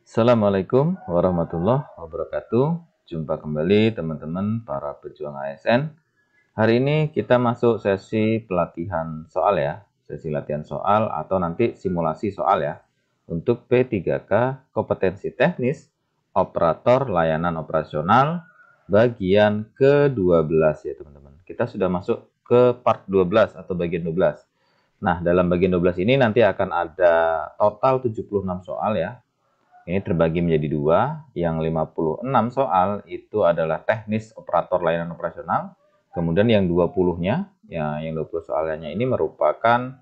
Assalamualaikum warahmatullahi wabarakatuh. Jumpa kembali teman-teman para pejuang ASN. Hari ini kita masuk sesi pelatihan soal ya. Sesi latihan soal atau nanti simulasi soal ya. Untuk P3K kompetensi teknis operator layanan operasional bagian ke-12 ya teman-teman. Kita sudah masuk ke part 12 atau bagian 12. Nah, dalam bagian 12 ini nanti akan ada total 76 soal ya. Ini terbagi menjadi dua, yang 56 soal itu adalah teknis operator layanan operasional, kemudian yang 20-nya, ya yang 20 soalnya ini merupakan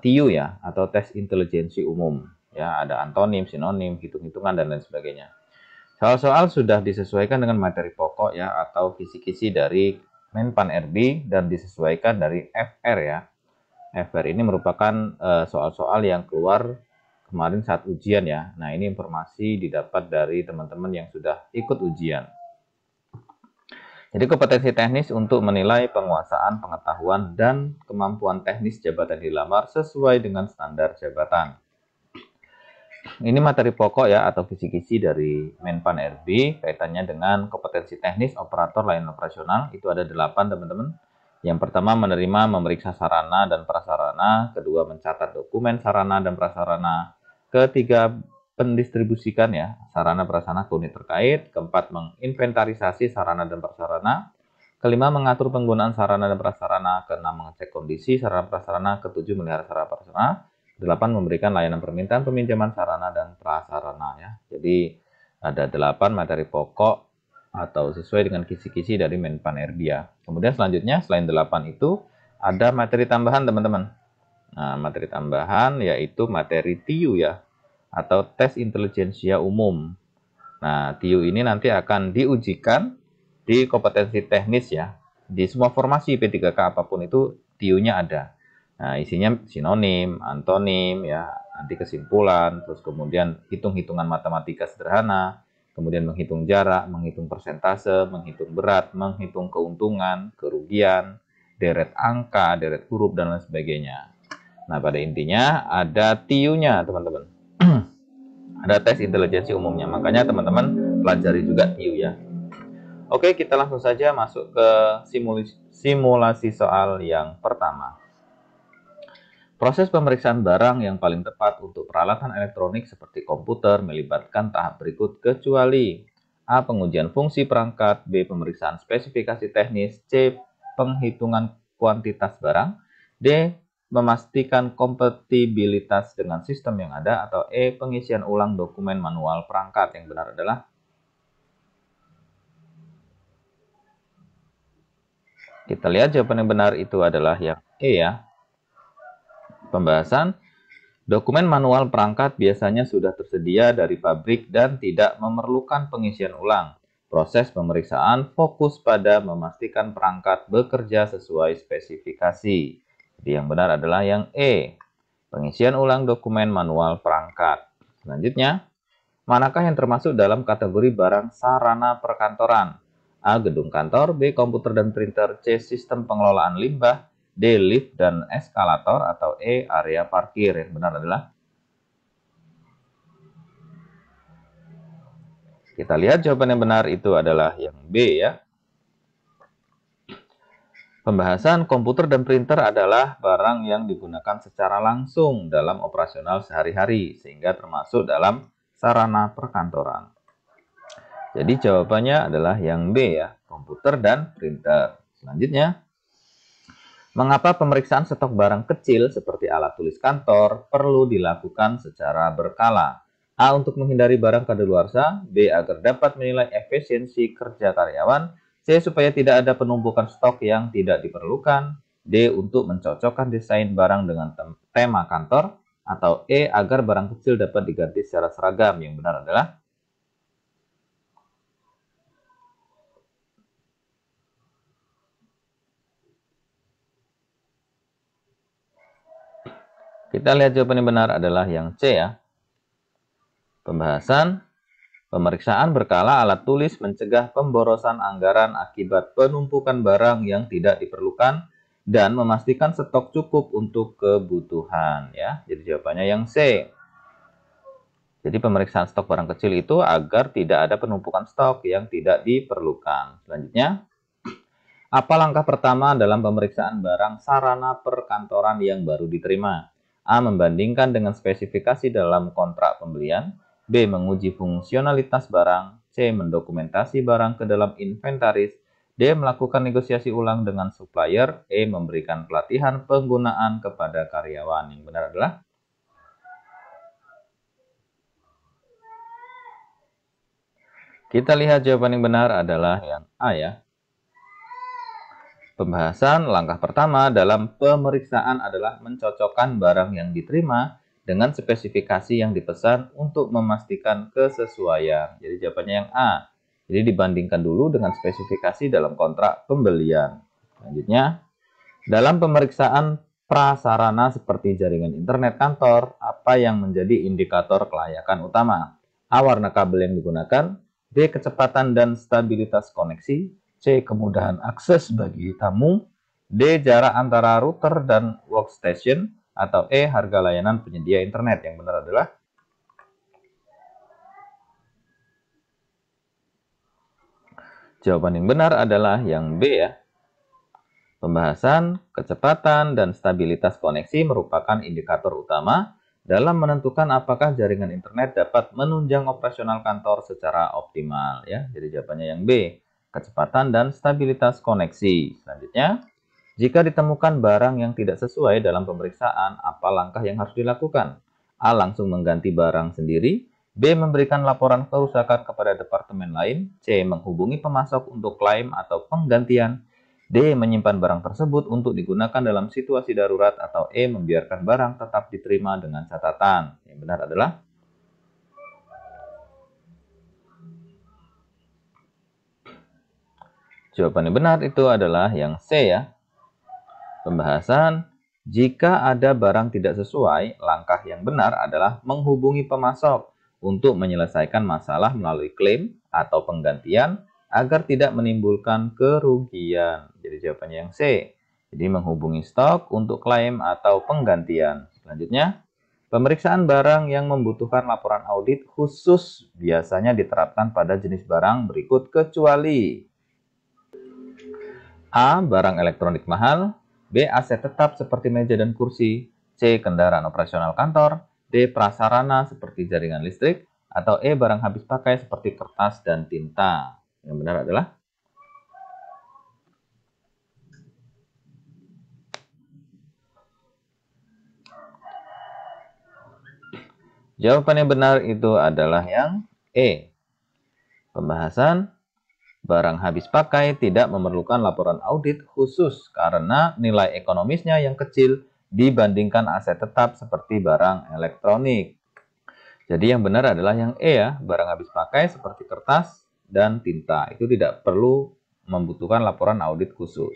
TIU ya, atau tes intelijensi umum. Ya, ada antonim, sinonim, hitung-hitungan, dan lain sebagainya. Soal-soal sudah disesuaikan dengan materi pokok ya, atau kisi-kisi dari Menpan RB dan disesuaikan dari FR ya. FR ini merupakan soal-soal yang keluar kemarin saat ujian ya. Nah, ini informasi didapat dari teman-teman yang sudah ikut ujian. Jadi kompetensi teknis untuk menilai penguasaan, pengetahuan, dan kemampuan teknis jabatan dilamar sesuai dengan standar jabatan. Ini materi pokok ya atau kisi-kisi dari Menpan RB kaitannya dengan kompetensi teknis operator layanan operasional. Itu ada 8 teman-teman. Yang pertama menerima memeriksa sarana dan prasarana, kedua mencatat dokumen sarana dan prasarana, ketiga pendistribusikan ya sarana prasarana ke unit terkait, keempat menginventarisasi sarana dan prasarana, kelima mengatur penggunaan sarana dan prasarana, keenam mengecek kondisi sarana prasarana, ketujuh melihara sarana prasarana, 8 memberikan layanan permintaan peminjaman sarana dan prasarana ya. Jadi ada 8 materi pokok atau sesuai dengan kisi-kisi dari Menpan RB ya. Kemudian selanjutnya selain 8 itu ada materi tambahan teman-teman. Nah, materi tambahan yaitu materi TIU ya atau tes intelijensia umum. Nah, TIU ini nanti akan diujikan di kompetensi teknis ya. Di semua formasi P3K apapun itu TIU-nya ada. Nah, isinya sinonim, antonim ya, nanti kesimpulan, terus kemudian hitung-hitungan matematika sederhana, kemudian menghitung jarak, menghitung persentase, menghitung berat, menghitung keuntungan, kerugian, deret angka, deret huruf, dan lain sebagainya. Nah, pada intinya ada TIU-nya, teman-teman. Ada tes intelijensi umumnya, makanya teman-teman pelajari juga TIU ya. Oke, kita langsung saja masuk ke simulasi soal yang pertama. Proses pemeriksaan barang yang paling tepat untuk peralatan elektronik seperti komputer melibatkan tahap berikut kecuali A. Pengujian fungsi perangkat, B. Pemeriksaan spesifikasi teknis, C. Penghitungan kuantitas barang, D. Memastikan kompatibilitas dengan sistem yang ada, atau E. Pengisian ulang dokumen manual perangkat. Yang benar adalah kita lihat jawaban yang benar itu adalah yang E ya. Pembahasan dokumen manual perangkat biasanya sudah tersedia dari pabrik dan tidak memerlukan pengisian ulang. Proses pemeriksaan fokus pada memastikan perangkat bekerja sesuai spesifikasi. Jadi yang benar adalah yang E, pengisian ulang dokumen manual perangkat. Selanjutnya, manakah yang termasuk dalam kategori barang sarana perkantoran? A. Gedung kantor, B. Komputer dan printer, C. Sistem pengelolaan limbah, D. Lift dan eskalator, atau E. Area parkir. Yang benar adalah kita lihat jawaban yang benar itu adalah yang B ya. Pembahasan komputer dan printer adalah barang yang digunakan secara langsung dalam operasional sehari-hari sehingga termasuk dalam sarana perkantoran. Jadi jawabannya adalah yang B ya, komputer dan printer. Selanjutnya, mengapa pemeriksaan stok barang kecil seperti alat tulis kantor perlu dilakukan secara berkala? A. Untuk menghindari barang kadaluarsa, B. Agar dapat menilai efisiensi kerja karyawan, C. Supaya tidak ada penumpukan stok yang tidak diperlukan, D. Untuk mencocokkan desain barang dengan tema kantor, atau E. Agar barang kecil dapat diganti secara seragam. Yang benar adalah kita lihat jawaban yang benar adalah yang C ya. Pembahasan pemeriksaan berkala alat tulis mencegah pemborosan anggaran akibat penumpukan barang yang tidak diperlukan dan memastikan stok cukup untuk kebutuhan ya. Jadi jawabannya yang C. Jadi pemeriksaan stok barang kecil itu agar tidak ada penumpukan stok yang tidak diperlukan. Selanjutnya, apa langkah pertama dalam pemeriksaan barang sarana perkantoran yang baru diterima? A. Membandingkan dengan spesifikasi dalam kontrak pembelian. B. Menguji fungsionalitas barang. C. Mendokumentasi barang ke dalam inventaris. D. Melakukan negosiasi ulang dengan supplier. E. Memberikan pelatihan penggunaan kepada karyawan. Yang benar adalah kita lihat jawaban yang benar adalah yang A ya. Pembahasan langkah pertama dalam pemeriksaan adalah mencocokkan barang yang diterima dengan spesifikasi yang dipesan untuk memastikan kesesuaian. Jadi jawabannya yang A. Jadi dibandingkan dulu dengan spesifikasi dalam kontrak pembelian. Selanjutnya, dalam pemeriksaan prasarana seperti jaringan internet kantor, apa yang menjadi indikator kelayakan utama? A. Warna kabel yang digunakan. B. Kecepatan dan stabilitas koneksi. C. Kemudahan akses bagi tamu. D. Jarak antara router dan workstation. Atau E. Harga layanan penyedia internet. Yang benar adalah jawaban yang benar adalah yang B ya. Pembahasan kecepatan dan stabilitas koneksi merupakan indikator utama dalam menentukan apakah jaringan internet dapat menunjang operasional kantor secara optimal ya. Jadi jawabannya yang B, kecepatan dan stabilitas koneksi. Selanjutnya, jika ditemukan barang yang tidak sesuai dalam pemeriksaan, apa langkah yang harus dilakukan? A. Langsung mengganti barang sendiri. B. Memberikan laporan kerusakan kepada departemen lain. C. Menghubungi pemasok untuk klaim atau penggantian. D. Menyimpan barang tersebut untuk digunakan dalam situasi darurat. Atau E. Membiarkan barang tetap diterima dengan catatan. Yang benar adalah jawaban yang benar itu adalah yang C ya. Pembahasan, jika ada barang tidak sesuai, langkah yang benar adalah menghubungi pemasok untuk menyelesaikan masalah melalui klaim atau penggantian agar tidak menimbulkan kerugian. Jadi jawabannya yang C. Jadi menghubungi stok untuk klaim atau penggantian. Selanjutnya, pemeriksaan barang yang membutuhkan laporan audit khusus biasanya diterapkan pada jenis barang berikut kecuali A. Barang elektronik mahal. B. Aset tetap seperti meja dan kursi. C. Kendaraan operasional kantor. D. Prasarana seperti jaringan listrik. Atau E. Barang habis pakai seperti kertas dan tinta. Yang benar adalah jawaban yang benar itu adalah yang E. Pembahasan, barang habis pakai tidak memerlukan laporan audit khusus karena nilai ekonomisnya yang kecil dibandingkan aset tetap seperti barang elektronik. Jadi yang benar adalah yang E ya, barang habis pakai seperti kertas dan tinta. Itu tidak perlu membutuhkan laporan audit khusus.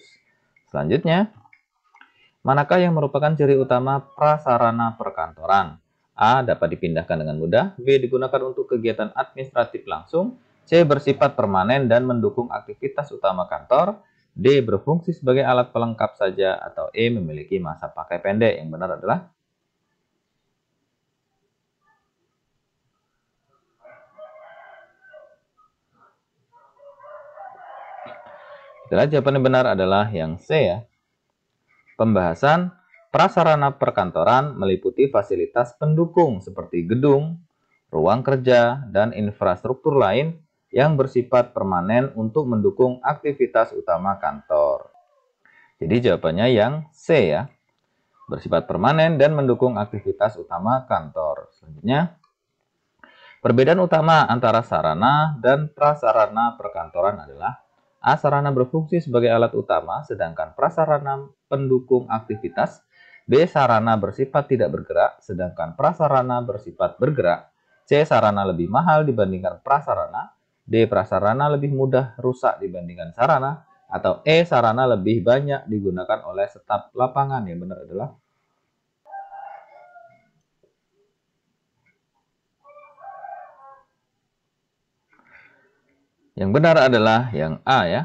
Selanjutnya, manakah yang merupakan ciri utama prasarana perkantoran? A. Dapat dipindahkan dengan mudah. B. Digunakan untuk kegiatan administratif langsung. C. Bersifat permanen dan mendukung aktivitas utama kantor. D. Berfungsi sebagai alat pelengkap saja. Atau E. Memiliki masa pakai pendek. Yang benar adalah jawaban yang benar adalah yang C ya. Pembahasan prasarana perkantoran meliputi fasilitas pendukung seperti gedung, ruang kerja, dan infrastruktur lain yang bersifat permanen untuk mendukung aktivitas utama kantor. Jadi jawabannya yang C ya. Bersifat permanen dan mendukung aktivitas utama kantor. Selanjutnya, perbedaan utama antara sarana dan prasarana perkantoran adalah A. Sarana berfungsi sebagai alat utama, sedangkan prasarana pendukung aktivitas. B. Sarana bersifat tidak bergerak, sedangkan prasarana bersifat bergerak. C. Sarana lebih mahal dibandingkan prasarana. D. Prasarana lebih mudah rusak dibandingkan sarana. Atau E. Sarana lebih banyak digunakan oleh staf lapangan. Yang benar adalah yang benar adalah yang A ya.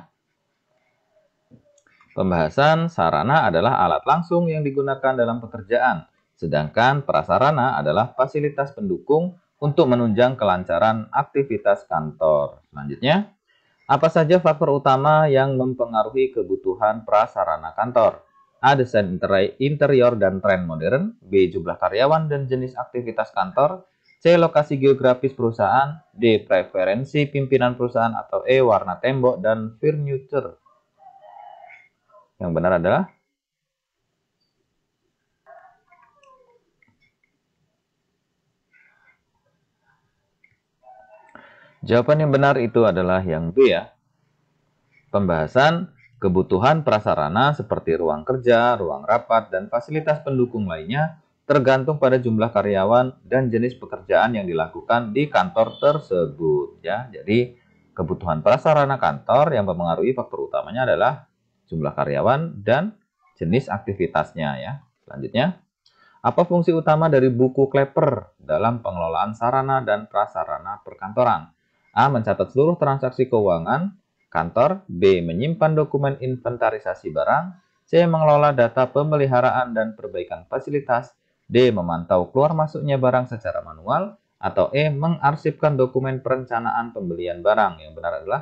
Pembahasan sarana adalah alat langsung yang digunakan dalam pekerjaan, sedangkan prasarana adalah fasilitas pendukung untuk menunjang kelancaran aktivitas kantor. Selanjutnya, apa saja faktor utama yang mempengaruhi kebutuhan prasarana kantor? A. Desain interior dan tren modern. B. Jumlah karyawan dan jenis aktivitas kantor. C. Lokasi geografis perusahaan. D. Preferensi pimpinan perusahaan. Atau E. Warna tembok dan furniture. Yang benar adalah jawaban yang benar itu adalah yang B ya. Pembahasan kebutuhan prasarana seperti ruang kerja, ruang rapat, dan fasilitas pendukung lainnya tergantung pada jumlah karyawan dan jenis pekerjaan yang dilakukan di kantor tersebut ya. Jadi kebutuhan prasarana kantor yang mempengaruhi faktor utamanya adalah jumlah karyawan dan jenis aktivitasnya ya. Selanjutnya, apa fungsi utama dari buku kleper dalam pengelolaan sarana dan prasarana perkantoran? A. Mencatat seluruh transaksi keuangan kantor. B. Menyimpan dokumen inventarisasi barang. C. Mengelola data pemeliharaan dan perbaikan fasilitas. D. Memantau keluar masuknya barang secara manual. Atau E. Mengarsipkan dokumen perencanaan pembelian barang. Yang benar adalah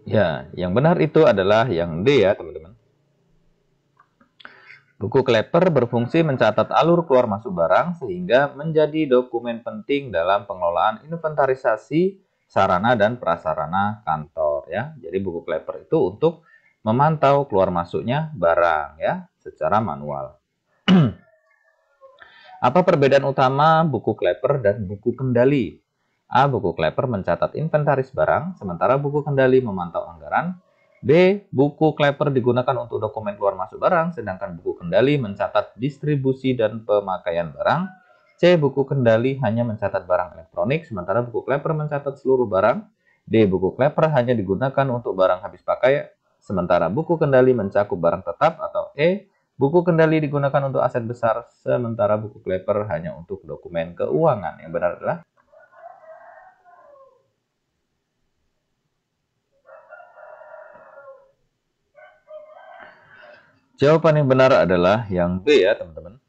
ya, yang benar itu adalah yang D ya teman-teman. Buku kleper berfungsi mencatat alur keluar masuk barang sehingga menjadi dokumen penting dalam pengelolaan inventarisasi sarana dan prasarana kantor ya. Jadi buku kleper itu untuk memantau keluar masuknya barang ya secara manual. Apa perbedaan utama buku kleper dan buku kendali? A. Buku kleper mencatat inventaris barang, sementara buku kendali memantau anggaran. B. Buku kleper digunakan untuk dokumen keluar masuk barang, sedangkan buku kendali mencatat distribusi dan pemakaian barang. C. Buku kendali hanya mencatat barang elektronik, sementara buku kleper mencatat seluruh barang. D. Buku kleper hanya digunakan untuk barang habis pakai, sementara buku kendali mencakup barang tetap. Atau E. Buku kendali digunakan untuk aset besar, sementara buku kleper hanya untuk dokumen keuangan. Yang benar adalah jawaban yang benar adalah yang B ya teman-teman.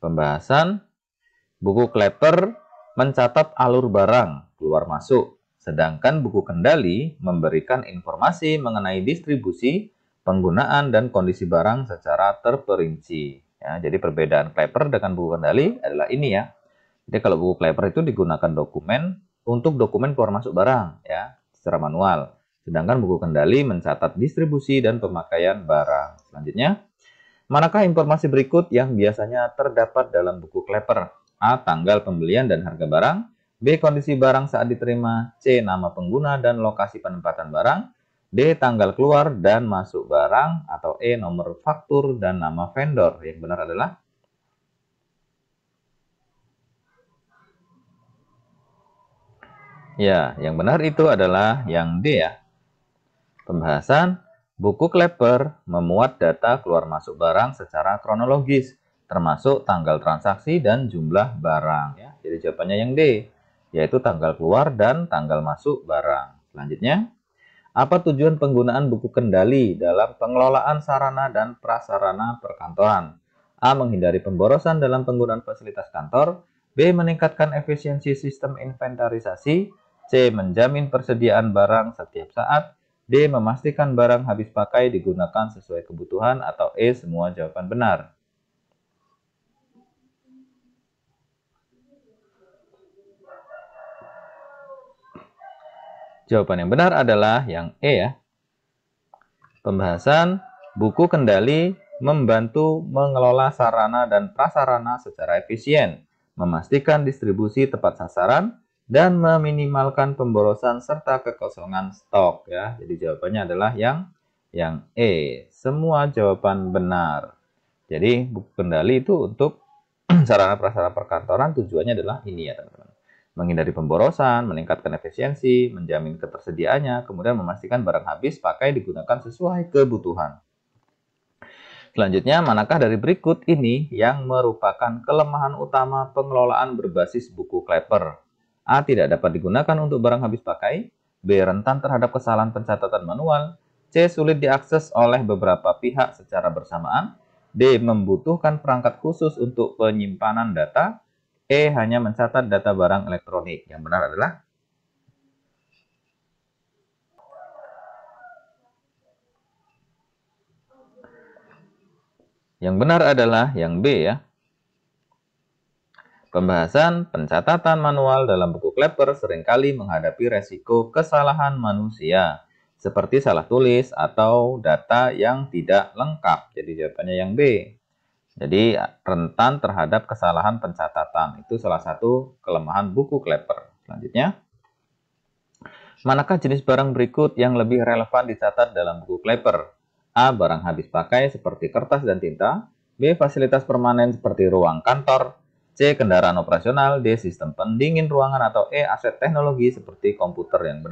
Pembahasan buku kleper mencatat alur barang keluar masuk, sedangkan buku kendali memberikan informasi mengenai distribusi, penggunaan, dan kondisi barang secara terperinci. Ya, jadi perbedaan kleper dengan buku kendali adalah ini ya. Jadi kalau buku kleper itu digunakan dokumen untuk dokumen keluar masuk barang ya secara manual, sedangkan buku kendali mencatat distribusi dan pemakaian barang. Selanjutnya, manakah informasi berikut yang biasanya terdapat dalam buku kleper? A. Tanggal pembelian dan harga barang. B. Kondisi barang saat diterima. C. Nama pengguna dan lokasi penempatan barang. D. Tanggal keluar dan masuk barang. Atau E. Nomor faktur dan nama vendor. Yang benar adalah ya, yang benar itu adalah yang D ya. Pembahasan buku kleper memuat data keluar masuk barang secara kronologis, termasuk tanggal transaksi dan jumlah barang. Ya. Jadi jawabannya yang D, yaitu tanggal keluar dan tanggal masuk barang. Selanjutnya, apa tujuan penggunaan buku kendali dalam pengelolaan sarana dan prasarana perkantoran? A. Menghindari pemborosan dalam penggunaan fasilitas kantor. B. Meningkatkan efisiensi sistem inventarisasi. C. Menjamin persediaan barang setiap saat. D. Memastikan barang habis pakai digunakan sesuai kebutuhan. Atau E. Semua jawaban benar. Jawaban yang benar adalah yang E ya. Pembahasan buku kendali membantu mengelola sarana dan prasarana secara efisien, memastikan distribusi tepat sasaran, dan meminimalkan pemborosan serta kekosongan stok ya. Jadi jawabannya adalah yang E. Semua jawaban benar. Jadi buku kendali itu untuk sarana prasarana perkantoran tujuannya adalah ini ya teman-teman. Menghindari pemborosan, meningkatkan efisiensi, menjamin ketersediaannya, kemudian memastikan barang habis pakai digunakan sesuai kebutuhan. Selanjutnya, manakah dari berikut ini yang merupakan kelemahan utama pengelolaan berbasis buku kleper? A. Tidak dapat digunakan untuk barang habis pakai. B. Rentan terhadap kesalahan pencatatan manual. C. C. Sulit diakses oleh beberapa pihak secara bersamaan. D. Membutuhkan perangkat khusus untuk penyimpanan data. E. Hanya mencatat data barang elektronik. Yang benar adalah yang B ya. Pembahasan pencatatan manual dalam buku Klepper seringkali menghadapi resiko kesalahan manusia, seperti salah tulis atau data yang tidak lengkap. Jadi jawabannya yang B. Jadi rentan terhadap kesalahan pencatatan. Itu salah satu kelemahan buku Klepper. Selanjutnya, manakah jenis barang berikut yang lebih relevan dicatat dalam buku Klepper? A. Barang habis pakai seperti kertas dan tinta. B. Fasilitas permanen seperti ruang kantor. C. Kendaraan operasional. D. Sistem pendingin ruangan. Atau E. Aset teknologi seperti komputer. Yang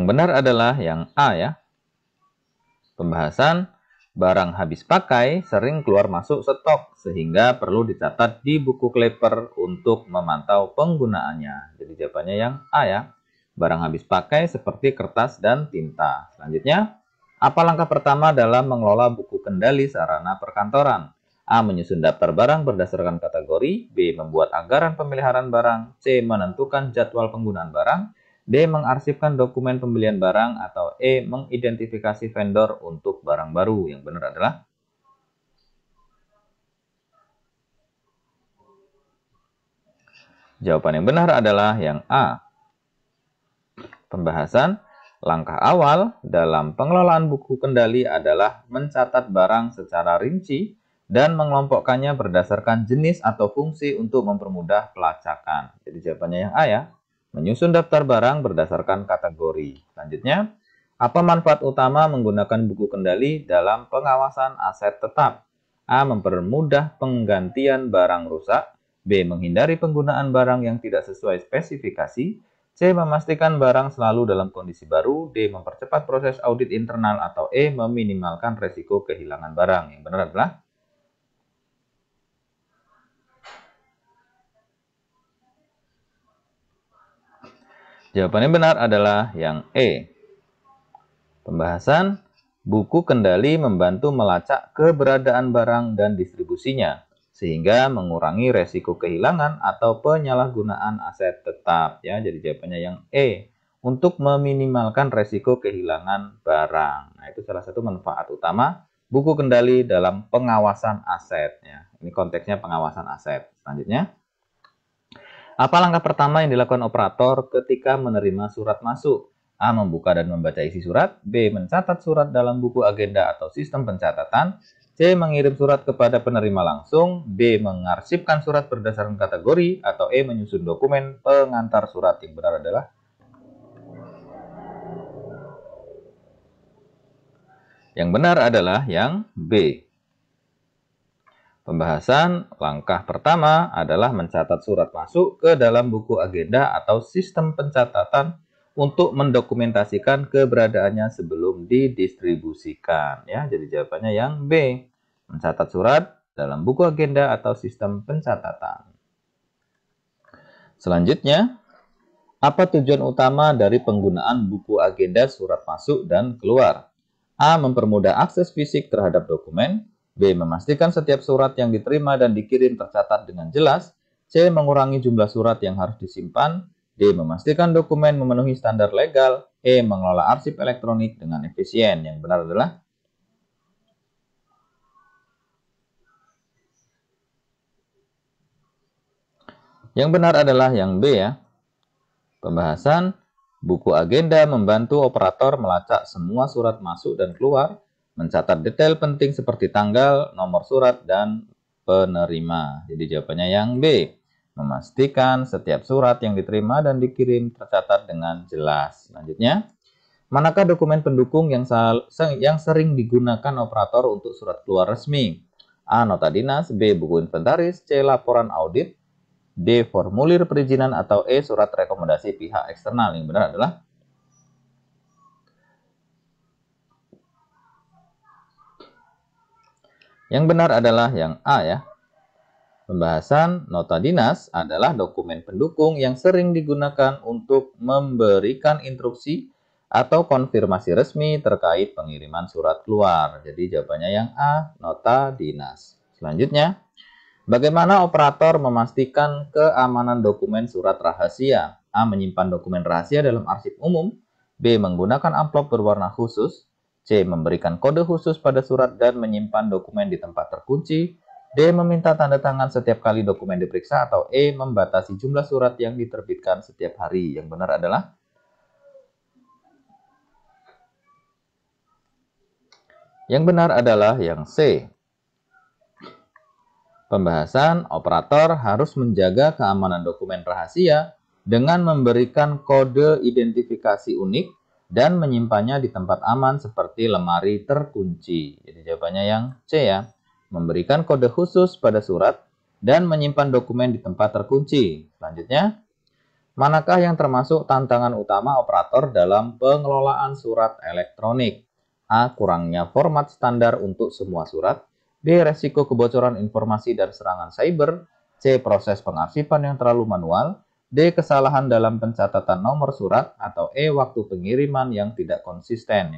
benar adalah yang A ya. Pembahasan barang habis pakai sering keluar masuk stok sehingga perlu dicatat di buku Klepper untuk memantau penggunaannya. Jadi jawabannya yang A ya. Barang habis pakai seperti kertas dan tinta. Selanjutnya, apa langkah pertama dalam mengelola buku kendali sarana perkantoran? A. Menyusun daftar barang berdasarkan kategori. B. Membuat anggaran pemeliharaan barang. C. Menentukan jadwal penggunaan barang. D. Mengarsipkan dokumen pembelian barang. Atau E. Mengidentifikasi vendor untuk barang baru. Yang benar adalah jawaban yang benar adalah yang A. Pembahasan langkah awal dalam pengelolaan buku kendali adalah mencatat barang secara rinci dan mengelompokkannya berdasarkan jenis atau fungsi untuk mempermudah pelacakan. Jadi jawabannya yang A ya. Menyusun daftar barang berdasarkan kategori. Selanjutnya, apa manfaat utama menggunakan buku kendali dalam pengawasan aset tetap? A. Mempermudah penggantian barang rusak. B. Menghindari penggunaan barang yang tidak sesuai spesifikasi. C. Memastikan barang selalu dalam kondisi baru. D. Mempercepat proses audit internal. Atau E. Meminimalkan resiko kehilangan barang. Yang benar adalah jawaban yang benar adalah yang E. Pembahasan buku kendali membantu melacak keberadaan barang dan distribusinya, sehingga mengurangi resiko kehilangan atau penyalahgunaan aset tetap. Ya, jadi jawabannya yang E. Untuk meminimalkan resiko kehilangan barang. Nah, itu salah satu manfaat utama buku kendali dalam pengawasan aset. Ya, ini konteksnya pengawasan aset. Selanjutnya, apa langkah pertama yang dilakukan operator ketika menerima surat masuk? A. Membuka dan membaca isi surat. B. Mencatat surat dalam buku agenda atau sistem pencatatan. C. Mengirim surat kepada penerima langsung. D. Mengarsipkan surat berdasarkan kategori. Atau E. Menyusun dokumen pengantar surat. Yang benar adalah yang B. Pembahasan langkah pertama adalah mencatat surat masuk ke dalam buku agenda atau sistem pencatatan untuk mendokumentasikan keberadaannya sebelum didistribusikan. Ya, jadi jawabannya yang B. Mencatat surat dalam buku agenda atau sistem pencatatan. Selanjutnya, apa tujuan utama dari penggunaan buku agenda surat masuk dan keluar? A. Mempermudah akses fisik terhadap dokumen. B. Memastikan setiap surat yang diterima dan dikirim tercatat dengan jelas. C. Mengurangi jumlah surat yang harus disimpan. D. Memastikan dokumen memenuhi standar legal. E. Mengelola arsip elektronik dengan efisien. Yang benar adalah yang B ya. Pembahasan buku agenda membantu operator melacak semua surat masuk dan keluar, mencatat detail penting seperti tanggal, nomor surat, dan penerima. Jadi jawabannya yang B. Memastikan setiap surat yang diterima dan dikirim tercatat dengan jelas. Selanjutnya, manakah dokumen pendukung yang sering digunakan operator untuk surat keluar resmi? A. Nota dinas. B. Buku inventaris. C. Laporan audit. D. Formulir perizinan. Atau E. Surat rekomendasi pihak eksternal. Yang benar adalah yang A ya. Pembahasan nota dinas adalah dokumen pendukung yang sering digunakan untuk memberikan instruksi atau konfirmasi resmi terkait pengiriman surat keluar. Jadi jawabannya yang A, nota dinas. Selanjutnya, bagaimana operator memastikan keamanan dokumen surat rahasia? A. Menyimpan dokumen rahasia dalam arsip umum. B. Menggunakan amplop berwarna khusus. C. Memberikan kode khusus pada surat dan menyimpan dokumen di tempat terkunci. D. Meminta tanda tangan setiap kali dokumen diperiksa. Atau E. Membatasi jumlah surat yang diterbitkan setiap hari. Yang benar adalah yang C. Pembahasan operator harus menjaga keamanan dokumen rahasia dengan memberikan kode identifikasi unik dan menyimpannya di tempat aman seperti lemari terkunci. Jadi jawabannya yang C ya. Memberikan kode khusus pada surat dan menyimpan dokumen di tempat terkunci. Selanjutnya, manakah yang termasuk tantangan utama operator dalam pengelolaan surat elektronik? A. Kurangnya format standar untuk semua surat. B. Resiko kebocoran informasi dan serangan cyber. C. Proses pengarsipan yang terlalu manual. D. Kesalahan dalam pencatatan nomor surat. Atau E. Waktu pengiriman yang tidak konsisten.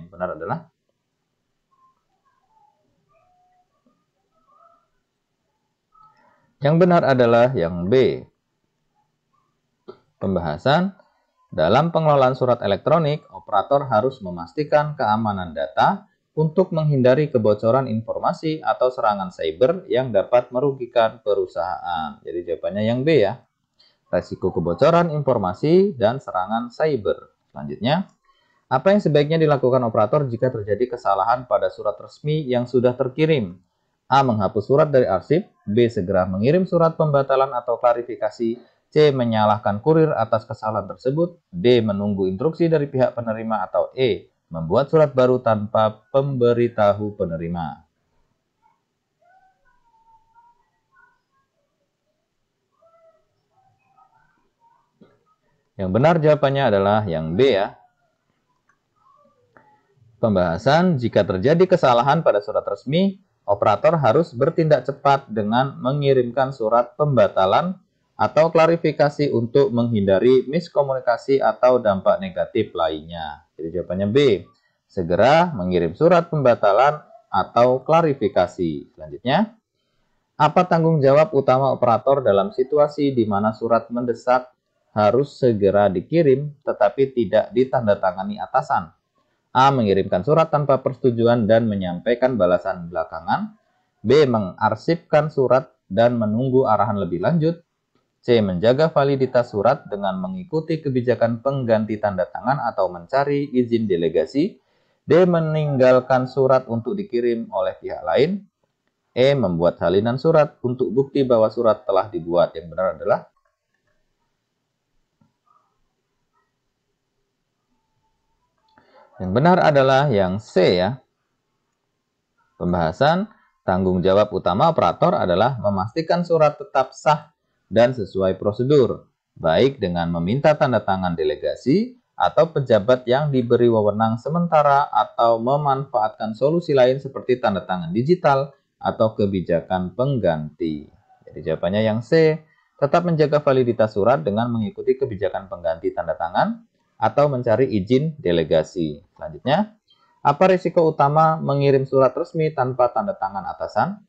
Yang benar adalah yang B. Pembahasan dalam pengelolaan surat elektronik, operator harus memastikan keamanan data untuk menghindari kebocoran informasi atau serangan cyber yang dapat merugikan perusahaan. Jadi jawabannya yang B ya. Risiko kebocoran informasi dan serangan cyber. Selanjutnya, apa yang sebaiknya dilakukan operator jika terjadi kesalahan pada surat resmi yang sudah terkirim? A. Menghapus surat dari arsip. B. Segera mengirim surat pembatalan atau klarifikasi. C. Menyalahkan kurir atas kesalahan tersebut. D. Menunggu instruksi dari pihak penerima. Atau E. Membuat surat baru tanpa pemberitahu penerima. Yang benar jawabannya adalah yang B ya. Pembahasan jika terjadi kesalahan pada surat resmi, operator harus bertindak cepat dengan mengirimkan surat pembatalan atau klarifikasi untuk menghindari miskomunikasi atau dampak negatif lainnya. Jadi jawabannya B. Segera mengirim surat pembatalan atau klarifikasi. Selanjutnya, apa tanggung jawab utama operator dalam situasi di mana surat mendesak harus segera dikirim tetapi tidak ditandatangani atasan? A. Mengirimkan surat tanpa persetujuan dan menyampaikan balasan belakangan. B. Mengarsipkan surat dan menunggu arahan lebih lanjut. C. Menjaga validitas surat dengan mengikuti kebijakan pengganti tanda tangan atau mencari izin delegasi. D. Meninggalkan surat untuk dikirim oleh pihak lain. E. Membuat salinan surat untuk bukti bahwa surat telah dibuat. Yang benar adalah yang C ya. Pembahasan tanggung jawab utama operator adalah memastikan surat tetap sah dan sesuai prosedur, baik dengan meminta tanda tangan delegasi atau pejabat yang diberi wewenang sementara atau memanfaatkan solusi lain seperti tanda tangan digital atau kebijakan pengganti. Jadi jawabannya yang C, tetap menjaga validitas surat dengan mengikuti kebijakan pengganti tanda tangan atau mencari izin delegasi. Selanjutnya, apa risiko utama mengirim surat resmi tanpa tanda tangan atasan?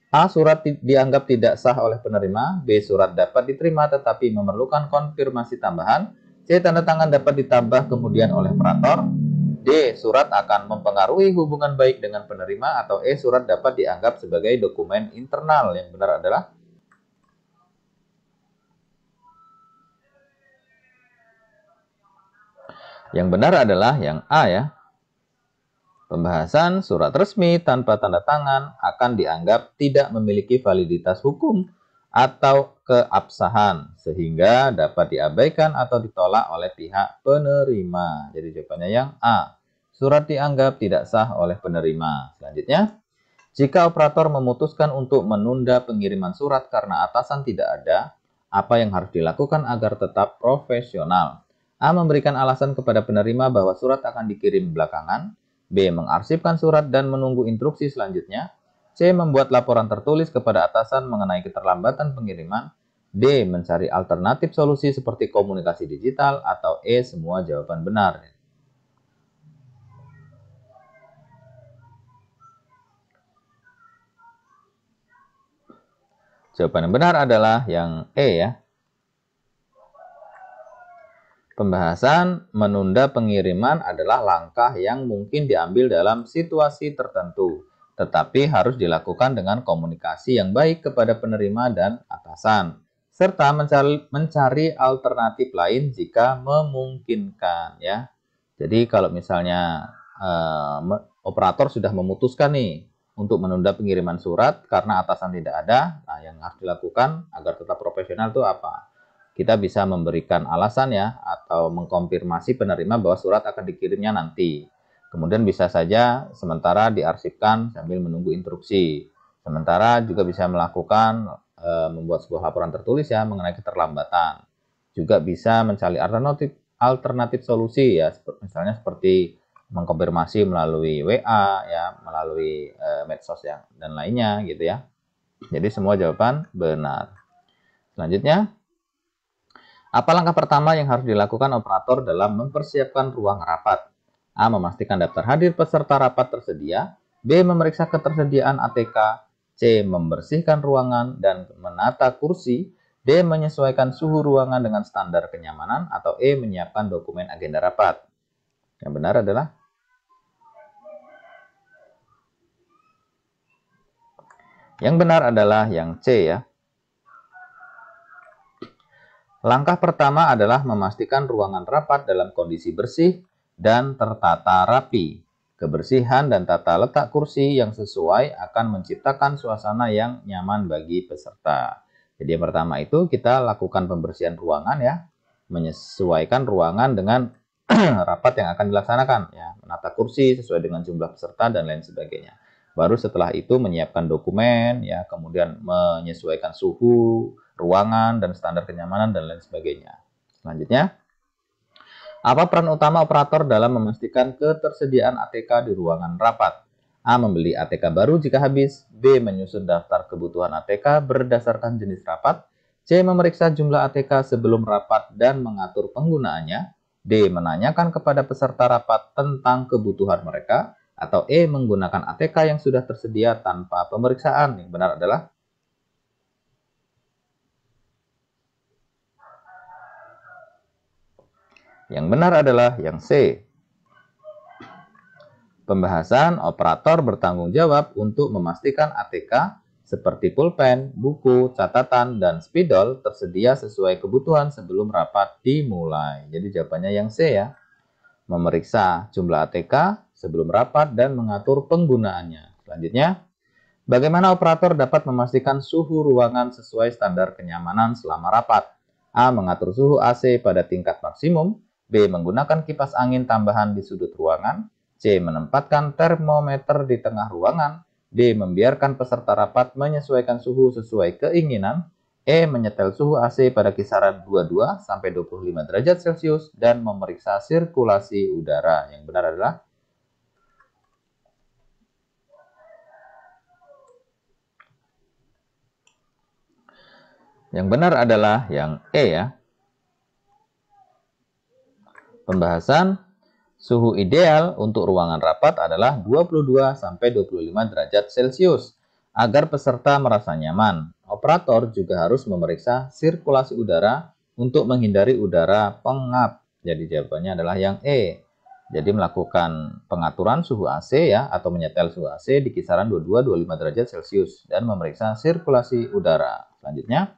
A. Surat dianggap tidak sah oleh penerima. B. Surat dapat diterima tetapi memerlukan konfirmasi tambahan. C. Tanda tangan dapat ditambah kemudian oleh operator. D. Surat akan mempengaruhi hubungan baik dengan penerima. Atau E. Surat dapat dianggap sebagai dokumen internal. Yang benar adalah yang A ya. Pembahasan surat resmi tanpa tanda tangan akan dianggap tidak memiliki validitas hukum atau keabsahan sehingga dapat diabaikan atau ditolak oleh pihak penerima. Jadi jawabannya yang A. Surat dianggap tidak sah oleh penerima. Selanjutnya, jika operator memutuskan untuk menunda pengiriman surat karena atasan tidak ada, apa yang harus dilakukan agar tetap profesional? A. Memberikan alasan kepada penerima bahwa surat akan dikirim belakangan. B. Mengarsipkan surat dan menunggu instruksi selanjutnya. C. Membuat laporan tertulis kepada atasan mengenai keterlambatan pengiriman. D. Mencari alternatif solusi seperti komunikasi digital. Atau E. Semua jawaban benar. Jawaban yang benar adalah yang E ya. Pembahasan menunda pengiriman adalah langkah yang mungkin diambil dalam situasi tertentu, tetapi harus dilakukan dengan komunikasi yang baik kepada penerima dan atasan, serta mencari alternatif lain jika memungkinkan ya. Jadi kalau misalnya operator sudah memutuskan nih untuk menunda pengiriman surat karena atasan tidak ada, nah yang harus dilakukan agar tetap profesional itu apa? Kita bisa memberikan alasan ya, atau mengkonfirmasi penerima bahwa surat akan dikirimnya nanti. Kemudian bisa saja sementara diarsipkan sambil menunggu instruksi. Sementara juga bisa melakukan membuat sebuah laporan tertulis ya mengenai keterlambatan. Juga bisa mencari alternatif solusi ya, misalnya seperti mengkonfirmasi melalui WA ya, melalui medsos ya dan lainnya gitu ya. Jadi semua jawaban benar. Selanjutnya, apa langkah pertama yang harus dilakukan operator dalam mempersiapkan ruang rapat? A. Memastikan daftar hadir peserta rapat tersedia. B. Memeriksa ketersediaan ATK. C. Membersihkan ruangan dan menata kursi. D. Menyesuaikan suhu ruangan dengan standar kenyamanan. Atau E. Menyiapkan dokumen agenda rapat. Yang benar adalah yang C ya. Langkah pertama adalah memastikan ruangan rapat dalam kondisi bersih dan tertata rapi. Kebersihan dan tata letak kursi yang sesuai akan menciptakan suasana yang nyaman bagi peserta. Jadi yang pertama itu kita lakukan pembersihan ruangan ya, menyesuaikan ruangan dengan rapat yang akan dilaksanakan ya, menata kursi sesuai dengan jumlah peserta dan lain sebagainya. Baru setelah itu menyiapkan dokumen ya, kemudian menyesuaikan suhu ruangan dan standar kenyamanan dan lain sebagainya. Selanjutnya, apa peran utama operator dalam memastikan ketersediaan ATK di ruangan rapat? A. Membeli ATK baru jika habis. B. Menyusun daftar kebutuhan ATK berdasarkan jenis rapat. C. Memeriksa jumlah ATK sebelum rapat dan mengatur penggunaannya. D. Menanyakan kepada peserta rapat tentang kebutuhan mereka. Atau E. Menggunakan ATK yang sudah tersedia tanpa pemeriksaan. Yang benar adalah yang C. Pembahasan operator bertanggung jawab untuk memastikan ATK seperti pulpen, buku, catatan, dan spidol tersedia sesuai kebutuhan sebelum rapat dimulai. Jadi jawabannya yang C ya. Memeriksa jumlah ATK sebelum rapat dan mengatur penggunaannya. Selanjutnya, bagaimana operator dapat memastikan suhu ruangan sesuai standar kenyamanan selama rapat? A. Mengatur suhu AC pada tingkat maksimum. B. Menggunakan kipas angin tambahan di sudut ruangan. C. Menempatkan termometer di tengah ruangan. D. Membiarkan peserta rapat menyesuaikan suhu sesuai keinginan. E. Menyetel suhu AC pada kisaran 22 sampai 25 derajat Celcius dan memeriksa sirkulasi udara. Yang benar adalah yang E ya. Pembahasan suhu ideal untuk ruangan rapat adalah 22 sampai 25 derajat Celcius agar peserta merasa nyaman. Operator juga harus memeriksa sirkulasi udara untuk menghindari udara pengap. Jadi jawabannya adalah yang E. Jadi melakukan pengaturan suhu AC ya, atau menyetel suhu AC di kisaran 22-25 derajat Celcius dan memeriksa sirkulasi udara. Selanjutnya,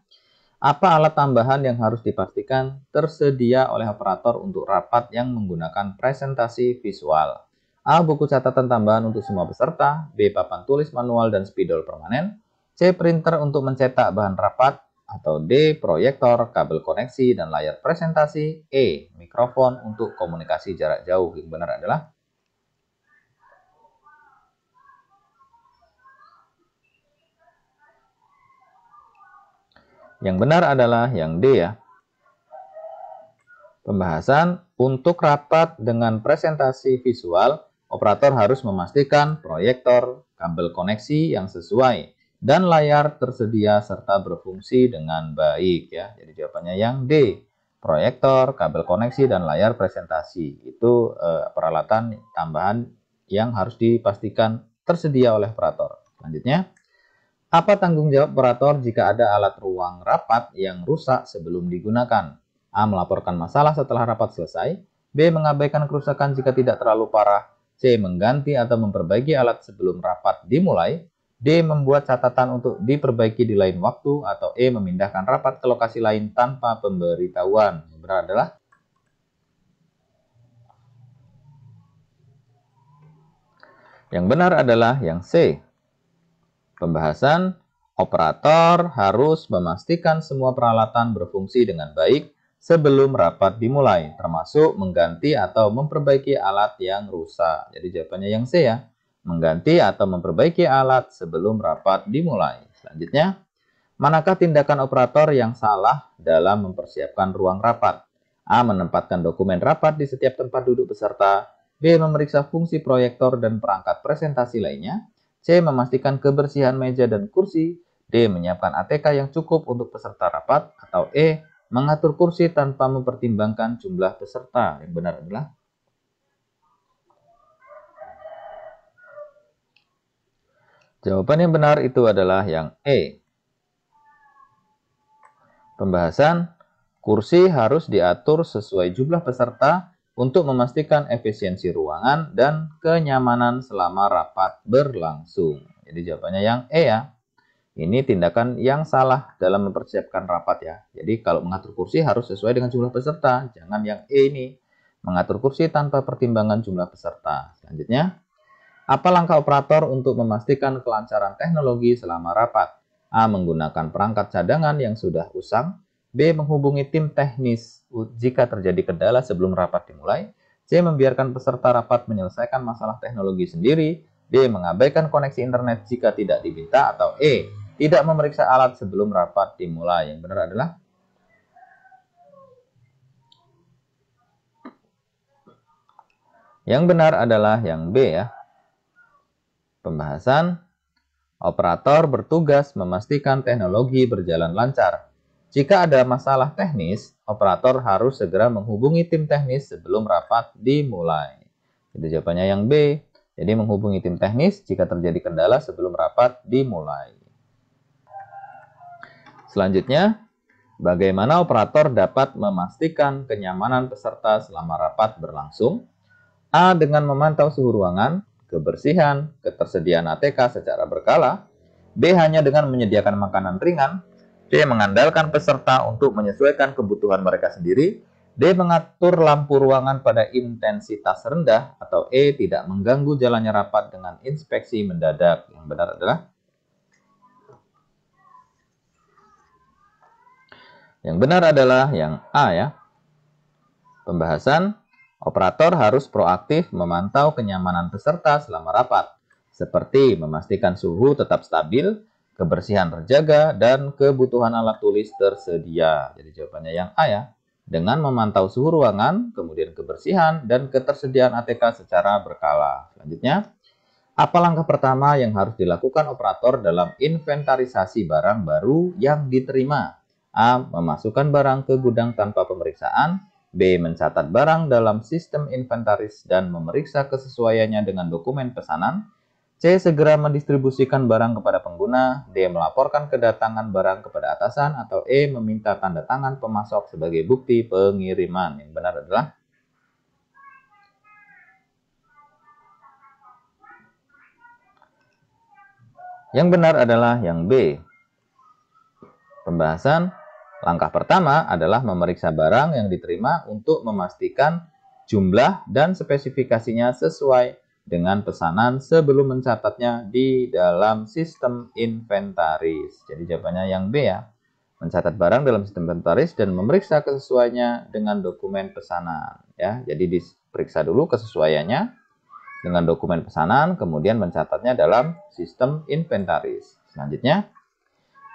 apa alat tambahan yang harus dipastikan tersedia oleh operator untuk rapat yang menggunakan presentasi visual? A. Buku catatan tambahan untuk semua peserta. B. Papan tulis manual dan spidol permanen. C. Printer untuk mencetak bahan rapat. Atau D. Proyektor, kabel koneksi, dan layar presentasi. E. Mikrofon untuk komunikasi jarak jauh. Yang benar adalah yang D ya. Pembahasan untuk rapat dengan presentasi visual, operator harus memastikan proyektor, kabel koneksi yang sesuai, dan layar tersedia serta berfungsi dengan baik ya. Jadi jawabannya yang D. Proyektor, kabel koneksi, dan layar presentasi. Itu peralatan tambahan yang harus dipastikan tersedia oleh operator. Selanjutnya, apa tanggung jawab operator jika ada alat ruang rapat yang rusak sebelum digunakan? A. Melaporkan masalah setelah rapat selesai. B. Mengabaikan kerusakan jika tidak terlalu parah. C. Mengganti atau memperbaiki alat sebelum rapat dimulai. D. Membuat catatan untuk diperbaiki di lain waktu. Atau E. Memindahkan rapat ke lokasi lain tanpa pemberitahuan. Yang benar adalah yang C. Pembahasan, operator harus memastikan semua peralatan berfungsi dengan baik sebelum rapat dimulai, termasuk mengganti atau memperbaiki alat yang rusak. Jadi jawabannya yang C ya, mengganti atau memperbaiki alat sebelum rapat dimulai. Selanjutnya, manakah tindakan operator yang salah dalam mempersiapkan ruang rapat? A. Menempatkan dokumen rapat di setiap tempat duduk peserta. B. Memeriksa fungsi proyektor dan perangkat presentasi lainnya. C. Memastikan kebersihan meja dan kursi. D. Menyiapkan ATK yang cukup untuk peserta rapat. Atau E. Mengatur kursi tanpa mempertimbangkan jumlah peserta. Yang benar adalah jawaban yang benar itu adalah yang E. Pembahasan, kursi harus diatur sesuai jumlah peserta untuk memastikan efisiensi ruangan dan kenyamanan selama rapat berlangsung. Jadi jawabannya yang E ya. Ini tindakan yang salah dalam mempersiapkan rapat ya. Jadi kalau mengatur kursi harus sesuai dengan jumlah peserta. Jangan yang E ini, mengatur kursi tanpa pertimbangan jumlah peserta. Selanjutnya, apa langkah operator untuk memastikan kelancaran teknologi selama rapat? A. Menggunakan perangkat cadangan yang sudah usang. B. Menghubungi tim teknis jika terjadi kendala sebelum rapat dimulai. C. Membiarkan peserta rapat menyelesaikan masalah teknologi sendiri. D. Mengabaikan koneksi internet jika tidak diminta. Atau E. Tidak memeriksa alat sebelum rapat dimulai. Yang benar adalah yang B ya. Pembahasan, operator bertugas memastikan teknologi berjalan lancar. Jika ada masalah teknis, operator harus segera menghubungi tim teknis sebelum rapat dimulai. Jadi jawabannya yang B. Jadi menghubungi tim teknis jika terjadi kendala sebelum rapat dimulai. Selanjutnya, bagaimana operator dapat memastikan kenyamanan peserta selama rapat berlangsung? A. Dengan memantau suhu ruangan, kebersihan, ketersediaan ATK secara berkala. B. Hanya dengan menyediakan makanan ringan. C. Mengandalkan peserta untuk menyesuaikan kebutuhan mereka sendiri. D. Mengatur lampu ruangan pada intensitas rendah. Atau E. Tidak mengganggu jalannya rapat dengan inspeksi mendadak. Yang benar adalah yang A ya. Pembahasan, operator harus proaktif memantau kenyamanan peserta selama rapat, seperti memastikan suhu tetap stabil, kebersihan terjaga, dan kebutuhan alat tulis tersedia. Jadi jawabannya yang A ya. Dengan memantau suhu ruangan, kemudian kebersihan, dan ketersediaan ATK secara berkala. Selanjutnya, apa langkah pertama yang harus dilakukan operator dalam inventarisasi barang baru yang diterima? A. Memasukkan barang ke gudang tanpa pemeriksaan. B. Mencatat barang dalam sistem inventaris dan memeriksa kesesuaiannya dengan dokumen pesanan. C. Segera mendistribusikan barang kepada pengguna. D. Melaporkan kedatangan barang kepada atasan. Atau E. Meminta tanda tangan pemasok sebagai bukti pengiriman. Yang benar adalah yang B. Pembahasan, langkah pertama adalah memeriksa barang yang diterima untuk memastikan jumlah dan spesifikasinya sesuai dengan pesanan sebelum mencatatnya di dalam sistem inventaris. Jadi jawabannya yang B ya. Mencatat barang dalam sistem inventaris dan memeriksa kesesuaiannya dengan dokumen pesanan ya. Jadi diperiksa dulu kesesuaiannya dengan dokumen pesanan, kemudian mencatatnya dalam sistem inventaris. Selanjutnya,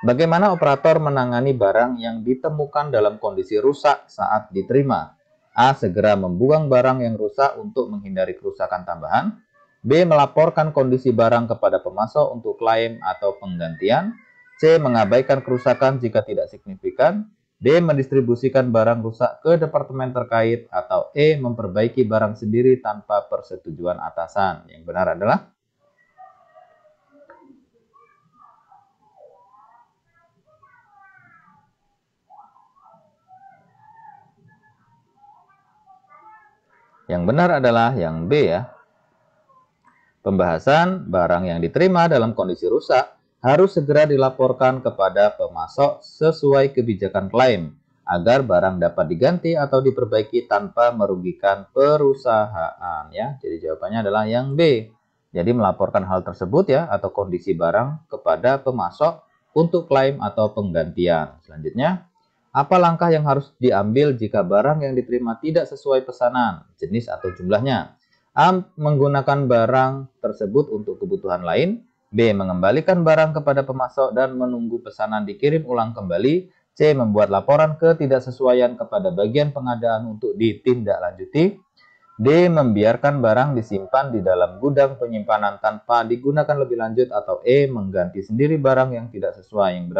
bagaimana operator menangani barang yang ditemukan dalam kondisi rusak saat diterima? A. Segera membuang barang yang rusak untuk menghindari kerusakan tambahan. B. Melaporkan kondisi barang kepada pemasok untuk klaim atau penggantian. C. Mengabaikan kerusakan jika tidak signifikan. D. Mendistribusikan barang rusak ke departemen terkait. Atau E. Memperbaiki barang sendiri tanpa persetujuan atasan. Yang benar adalah yang B ya. Pembahasan barang yang diterima dalam kondisi rusak harus segera dilaporkan kepada pemasok sesuai kebijakan klaim agar barang dapat diganti atau diperbaiki tanpa merugikan perusahaan ya. Jadi jawabannya adalah yang B. Jadi melaporkan hal tersebut ya atau kondisi barang kepada pemasok untuk klaim atau penggantian. Selanjutnya, apa langkah yang harus diambil jika barang yang diterima tidak sesuai pesanan, jenis atau jumlahnya? A. Menggunakan barang tersebut untuk kebutuhan lain. B. Mengembalikan barang kepada pemasok dan menunggu pesanan dikirim ulang kembali. C. Membuat laporan ketidaksesuaian kepada bagian pengadaan untuk ditindaklanjuti. D. Membiarkan barang disimpan di dalam gudang penyimpanan tanpa digunakan lebih lanjut. Atau E. Mengganti sendiri barang yang tidak sesuai.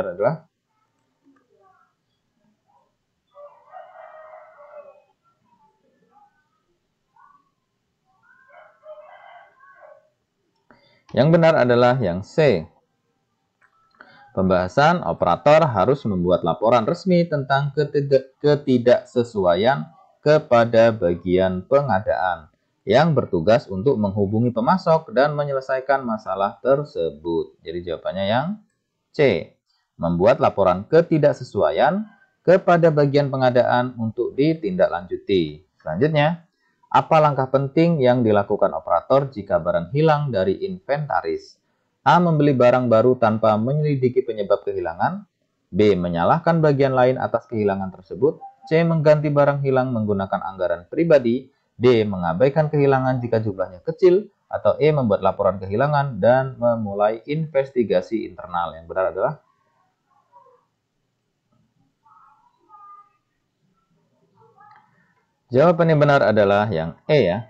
Yang benar adalah yang C. Pembahasan operator harus membuat laporan resmi tentang ketidaksesuaian kepada bagian pengadaan yang bertugas untuk menghubungi pemasok dan menyelesaikan masalah tersebut. Jadi jawabannya yang C. Membuat laporan ketidaksesuaian kepada bagian pengadaan untuk ditindaklanjuti. Selanjutnya, apa langkah penting yang dilakukan operator jika barang hilang dari inventaris? A. Membeli barang baru tanpa menyelidiki penyebab kehilangan. B. Menyalahkan bagian lain atas kehilangan tersebut. C. Mengganti barang hilang menggunakan anggaran pribadi. D. Mengabaikan kehilangan jika jumlahnya kecil. Atau E. Membuat laporan kehilangan dan memulai investigasi internal. Yang benar adalah jawaban yang benar adalah yang E ya.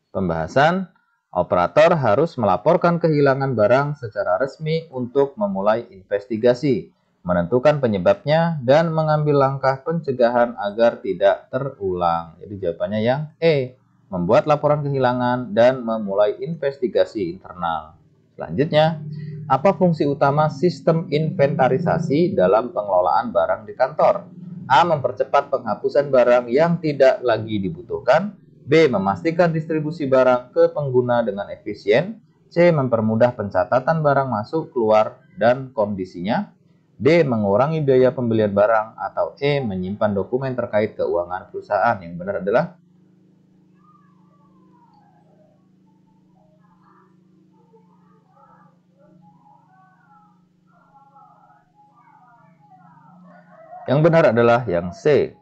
Pembahasan, operator harus melaporkan kehilangan barang secara resmi untuk memulai investigasi, menentukan penyebabnya, dan mengambil langkah pencegahan agar tidak terulang. Jadi jawabannya yang E, membuat laporan kehilangan dan memulai investigasi internal. Selanjutnya, apa fungsi utama sistem inventarisasi dalam pengelolaan barang di kantor? A. Mempercepat penghapusan barang yang tidak lagi dibutuhkan. B. Memastikan distribusi barang ke pengguna dengan efisien. C. Mempermudah pencatatan barang masuk, keluar, dan kondisinya. D. Mengurangi biaya pembelian barang. Atau E. Menyimpan dokumen terkait keuangan perusahaan. Yang benar adalah yang C.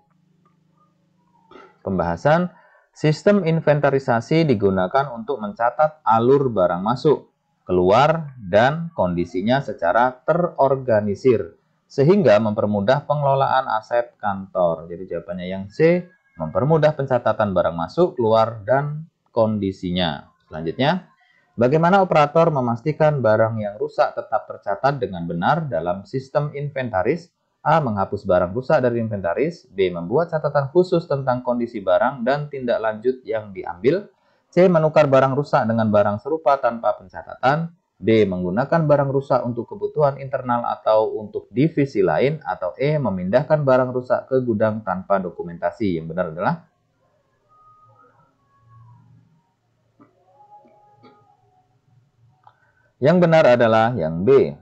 Pembahasan, sistem inventarisasi digunakan untuk mencatat alur barang masuk, keluar, dan kondisinya secara terorganisir, sehingga mempermudah pengelolaan aset kantor. Jadi jawabannya yang C, mempermudah pencatatan barang masuk, keluar, dan kondisinya. Selanjutnya, bagaimana operator memastikan barang yang rusak tetap tercatat dengan benar dalam sistem inventaris? A. Menghapus barang rusak dari inventaris. B. Membuat catatan khusus tentang kondisi barang dan tindak lanjut yang diambil. C. Menukar barang rusak dengan barang serupa tanpa pencatatan. D. Menggunakan barang rusak untuk kebutuhan internal atau untuk divisi lain. Atau E. Memindahkan barang rusak ke gudang tanpa dokumentasi. Yang benar adalah yang B.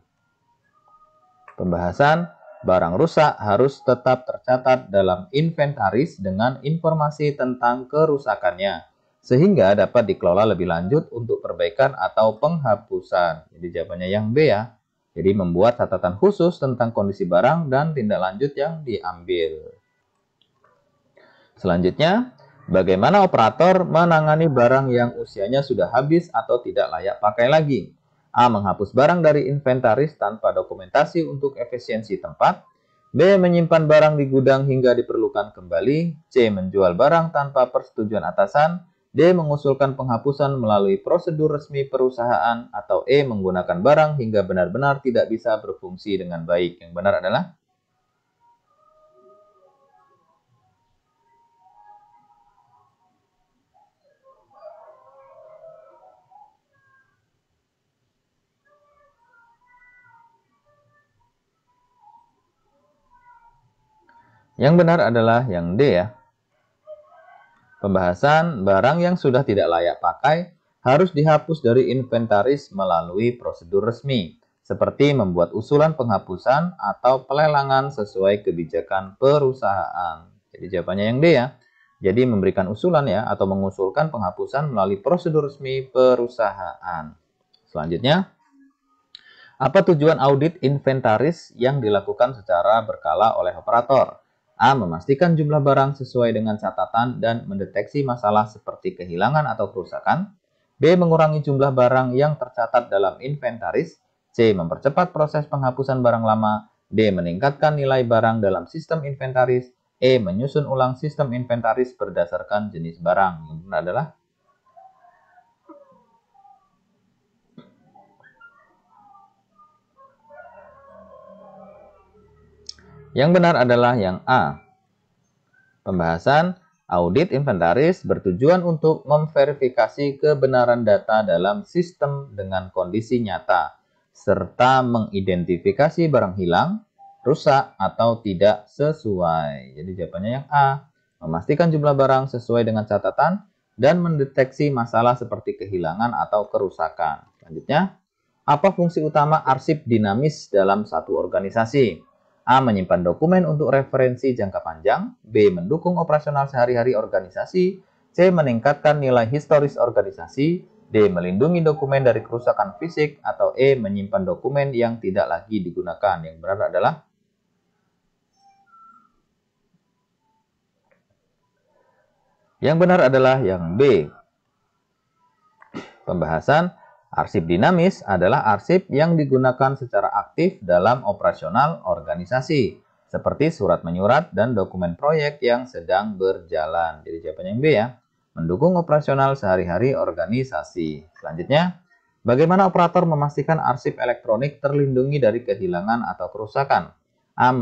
Pembahasan, barang rusak harus tetap tercatat dalam inventaris dengan informasi tentang kerusakannya, sehingga dapat dikelola lebih lanjut untuk perbaikan atau penghapusan. Jadi jawabannya yang B ya. Jadi membuat catatan khusus tentang kondisi barang dan tindak lanjut yang diambil. Selanjutnya, bagaimana operator menangani barang yang usianya sudah habis atau tidak layak pakai lagi? A. Menghapus barang dari inventaris tanpa dokumentasi untuk efisiensi tempat. B. Menyimpan barang di gudang hingga diperlukan kembali. C. Menjual barang tanpa persetujuan atasan. D. Mengusulkan penghapusan melalui prosedur resmi perusahaan, atau E. Menggunakan barang hingga benar-benar tidak bisa berfungsi dengan baik. Yang benar adalah yang D ya. Pembahasan barang yang sudah tidak layak pakai harus dihapus dari inventaris melalui prosedur resmi, seperti membuat usulan penghapusan atau pelelangan sesuai kebijakan perusahaan. Jadi jawabannya yang D ya. Jadi memberikan usulan ya, atau mengusulkan penghapusan melalui prosedur resmi perusahaan. Selanjutnya, apa tujuan audit inventaris yang dilakukan secara berkala oleh operator? A. Memastikan jumlah barang sesuai dengan catatan dan mendeteksi masalah seperti kehilangan atau kerusakan. B. Mengurangi jumlah barang yang tercatat dalam inventaris. C. Mempercepat proses penghapusan barang lama. D. Meningkatkan nilai barang dalam sistem inventaris. E. Menyusun ulang sistem inventaris berdasarkan jenis barang. Yang benar adalah yang A. Pembahasan audit inventaris bertujuan untuk memverifikasi kebenaran data dalam sistem dengan kondisi nyata, serta mengidentifikasi barang hilang, rusak, atau tidak sesuai. Jadi jawabannya yang A. Memastikan jumlah barang sesuai dengan catatan dan mendeteksi masalah seperti kehilangan atau kerusakan. Selanjutnya, apa fungsi utama arsip dinamis dalam satu organisasi? A. Menyimpan dokumen untuk referensi jangka panjang. B. Mendukung operasional sehari-hari organisasi. C. Meningkatkan nilai historis organisasi. D. Melindungi dokumen dari kerusakan fisik. Atau E. Menyimpan dokumen yang tidak lagi digunakan. Yang benar adalah yang B. Pembahasan arsip dinamis adalah arsip yang digunakan secara aktif dalam operasional organisasi, seperti surat menyurat dan dokumen proyek yang sedang berjalan. Jadi jawabannya yang B ya, mendukung operasional sehari-hari organisasi. Selanjutnya, bagaimana operator memastikan arsip elektronik terlindungi dari kehilangan atau kerusakan? A.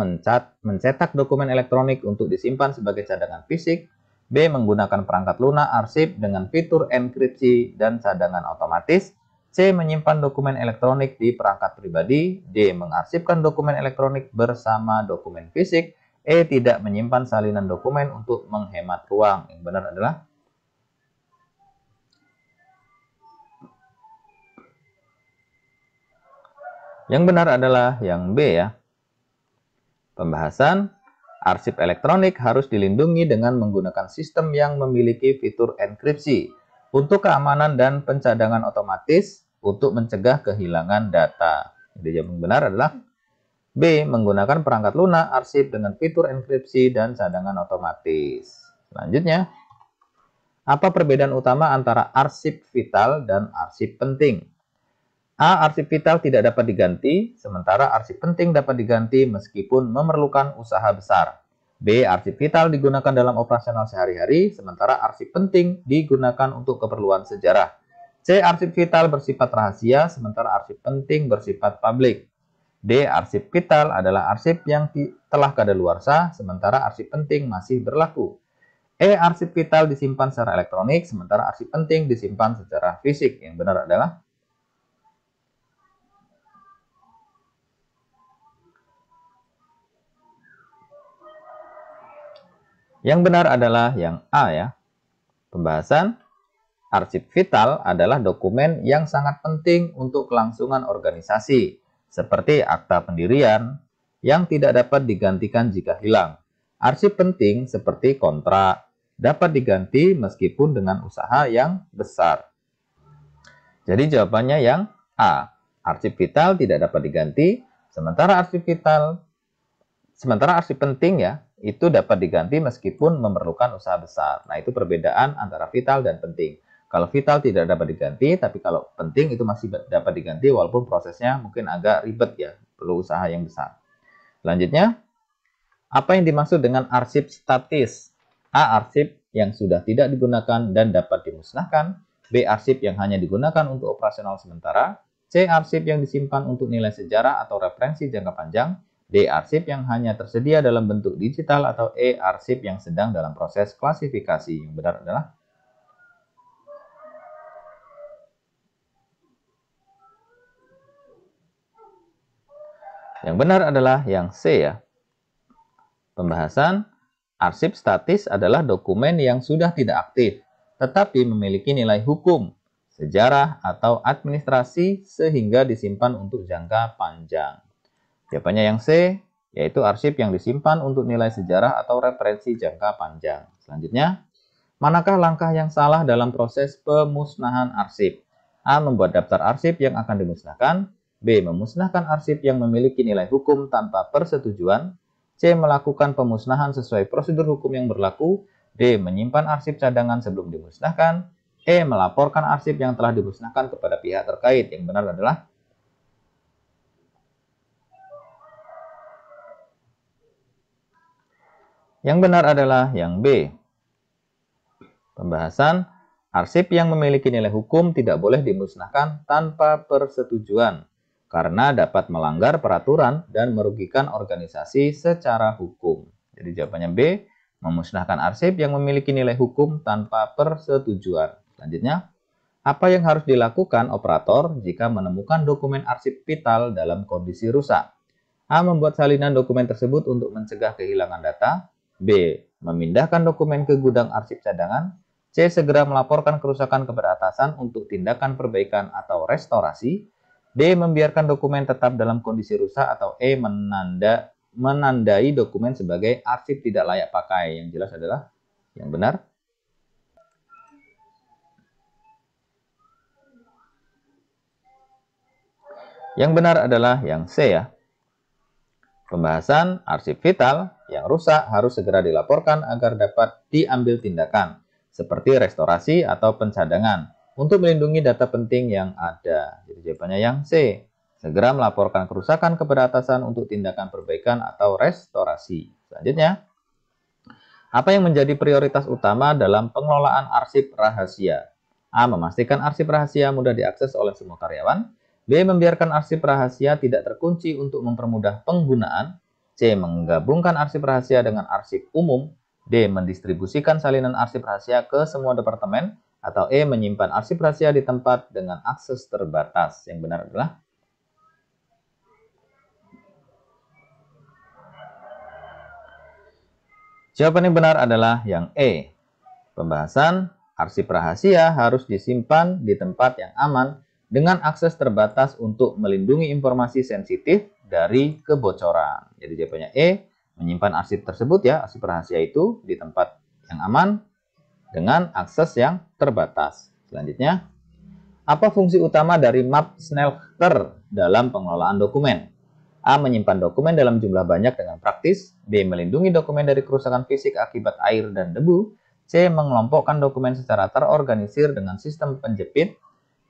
Mencetak dokumen elektronik untuk disimpan sebagai cadangan fisik. B. Menggunakan perangkat lunak arsip dengan fitur enkripsi dan cadangan otomatis. C. Menyimpan dokumen elektronik di perangkat pribadi. D. Mengarsipkan dokumen elektronik bersama dokumen fisik. E. Tidak menyimpan salinan dokumen untuk menghemat ruang. Yang benar adalah yang B ya. Pembahasan arsip elektronik harus dilindungi dengan menggunakan sistem yang memiliki fitur enkripsi untuk keamanan dan pencadangan otomatis untuk mencegah kehilangan data. Jadi yang benar adalah B. Menggunakan perangkat lunak arsip dengan fitur enkripsi dan cadangan otomatis. Selanjutnya, apa perbedaan utama antara arsip vital dan arsip penting? A. Arsip vital tidak dapat diganti, sementara arsip penting dapat diganti meskipun memerlukan usaha besar. B. Arsip vital digunakan dalam operasional sehari-hari, sementara arsip penting digunakan untuk keperluan sejarah. C. Arsip vital bersifat rahasia, sementara arsip penting bersifat publik. D. Arsip vital adalah arsip yang telah kadaluarsa, sementara arsip penting masih berlaku. E. Arsip vital disimpan secara elektronik, sementara arsip penting disimpan secara fisik. Yang benar adalah yang A ya. Pembahasan arsip vital adalah dokumen yang sangat penting untuk kelangsungan organisasi, seperti akta pendirian yang tidak dapat digantikan jika hilang. Arsip penting seperti kontrak dapat diganti meskipun dengan usaha yang besar. Jadi jawabannya yang A. Arsip vital tidak dapat diganti, sementara arsip penting ya, itu dapat diganti meskipun memerlukan usaha besar. Nah, itu perbedaan antara vital dan penting. Kalau vital tidak dapat diganti, tapi kalau penting itu masih dapat diganti walaupun prosesnya mungkin agak ribet ya, perlu usaha yang besar. Selanjutnya, apa yang dimaksud dengan arsip statis? A. Arsip yang sudah tidak digunakan dan dapat dimusnahkan. B. Arsip yang hanya digunakan untuk operasional sementara. C. Arsip yang disimpan untuk nilai sejarah atau referensi jangka panjang. D. Arsip yang hanya tersedia dalam bentuk digital. Atau E. Arsip yang sedang dalam proses klasifikasi. Yang benar adalah yang C ya. Pembahasan arsip statis adalah dokumen yang sudah tidak aktif, tetapi memiliki nilai hukum, sejarah, atau administrasi sehingga disimpan untuk jangka panjang. Jawabannya yang C, yaitu arsip yang disimpan untuk nilai sejarah atau referensi jangka panjang. Selanjutnya, manakah langkah yang salah dalam proses pemusnahan arsip? A. Membuat daftar arsip yang akan dimusnahkan. B. Memusnahkan arsip yang memiliki nilai hukum tanpa persetujuan. C. Melakukan pemusnahan sesuai prosedur hukum yang berlaku. D. Menyimpan arsip cadangan sebelum dimusnahkan. E. Melaporkan arsip yang telah dimusnahkan kepada pihak terkait. Yang benar adalah yang B. Pembahasan arsip yang memiliki nilai hukum tidak boleh dimusnahkan tanpa persetujuan karena dapat melanggar peraturan dan merugikan organisasi secara hukum. Jadi jawabannya B, memusnahkan arsip yang memiliki nilai hukum tanpa persetujuan. Selanjutnya, apa yang harus dilakukan operator jika menemukan dokumen arsip vital dalam kondisi rusak? A. Membuat salinan dokumen tersebut untuk mencegah kehilangan data. B. Memindahkan dokumen ke gudang arsip cadangan. C. Segera melaporkan kerusakan kepada atasan untuk tindakan perbaikan atau restorasi. D. Membiarkan dokumen tetap dalam kondisi rusak. Atau E. Menandai dokumen sebagai arsip tidak layak pakai. Yang jelas adalah yang benar. Yang benar adalah yang C ya. Pembahasan arsip vital yang rusak harus segera dilaporkan agar dapat diambil tindakan seperti restorasi atau pencadangan untuk melindungi data penting yang ada. Jadi jawabannya yang C. Segera melaporkan kerusakan kepada atasan untuk tindakan perbaikan atau restorasi. Selanjutnya, apa yang menjadi prioritas utama dalam pengelolaan arsip rahasia? A. Memastikan arsip rahasia mudah diakses oleh semua karyawan. B. Membiarkan arsip rahasia tidak terkunci untuk mempermudah penggunaan. C. Menggabungkan arsip rahasia dengan arsip umum. D. Mendistribusikan salinan arsip rahasia ke semua departemen. Atau E. Menyimpan arsip rahasia di tempat dengan akses terbatas. Yang benar adalah jawaban yang benar adalah yang E. Pembahasan arsip rahasia harus disimpan di tempat yang aman dengan akses terbatas untuk melindungi informasi sensitif dari kebocoran. Jadi jawabannya E. Menyimpan arsip tersebut ya, arsip rahasia itu di tempat yang aman dengan akses yang terbatas. Selanjutnya, apa fungsi utama dari map smelter dalam pengelolaan dokumen? A. Menyimpan dokumen dalam jumlah banyak dengan praktis. B. Melindungi dokumen dari kerusakan fisik akibat air dan debu. C. Mengelompokkan dokumen secara terorganisir dengan sistem penjepit.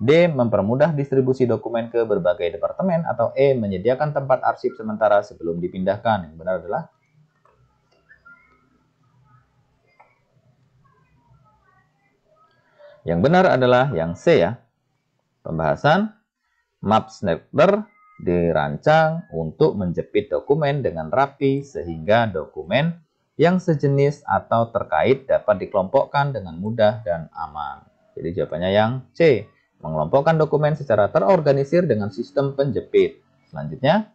D. Mempermudah distribusi dokumen ke berbagai departemen. Atau E. Menyediakan tempat arsip sementara sebelum dipindahkan. Yang benar adalah yang C ya. Pembahasan map smelter dirancang untuk menjepit dokumen dengan rapi sehingga dokumen yang sejenis atau terkait dapat dikelompokkan dengan mudah dan aman. Jadi jawabannya yang C. Mengelompokkan dokumen secara terorganisir dengan sistem penjepit. Selanjutnya,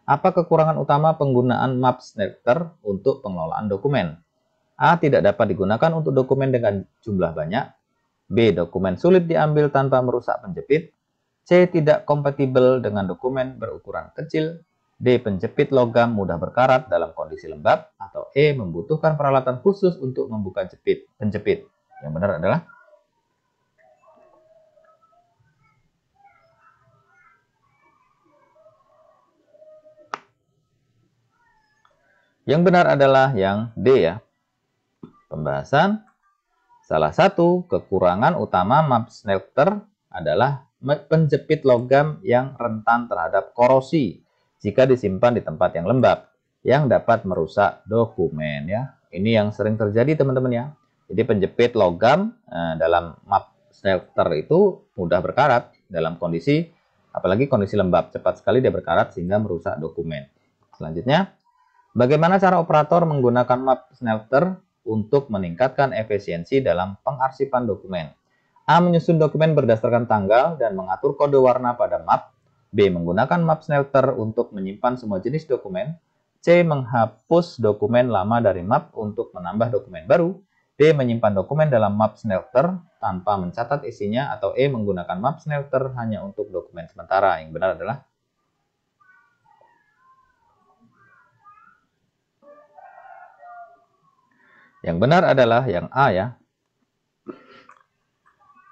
apa kekurangan utama penggunaan map smelter untuk pengelolaan dokumen? A. Tidak dapat digunakan untuk dokumen dengan jumlah banyak. B. Dokumen sulit diambil tanpa merusak penjepit. C. Tidak kompatibel dengan dokumen berukuran kecil. D. Penjepit logam mudah berkarat dalam kondisi lembab. Atau E. Membutuhkan peralatan khusus untuk membuka penjepit. Yang benar adalah yang D ya. Pembahasan salah satu kekurangan utama map smelter adalah penjepit logam yang rentan terhadap korosi jika disimpan di tempat yang lembab yang dapat merusak dokumen ya. Ini yang sering terjadi teman-teman ya. Jadi penjepit logam dalam map smelter itu mudah berkarat dalam kondisi, apalagi kondisi lembab, cepat sekali dia berkarat sehingga merusak dokumen. Selanjutnya, bagaimana cara operator menggunakan map smelter untuk meningkatkan efisiensi dalam pengarsipan dokumen? A. Menyusun dokumen berdasarkan tanggal dan mengatur kode warna pada map. B. Menggunakan map smelter untuk menyimpan semua jenis dokumen. C. Menghapus dokumen lama dari map untuk menambah dokumen baru. D. Menyimpan dokumen dalam map smelter tanpa mencatat isinya. Atau E. Menggunakan map smelter hanya untuk dokumen sementara. Yang benar adalah yang A ya.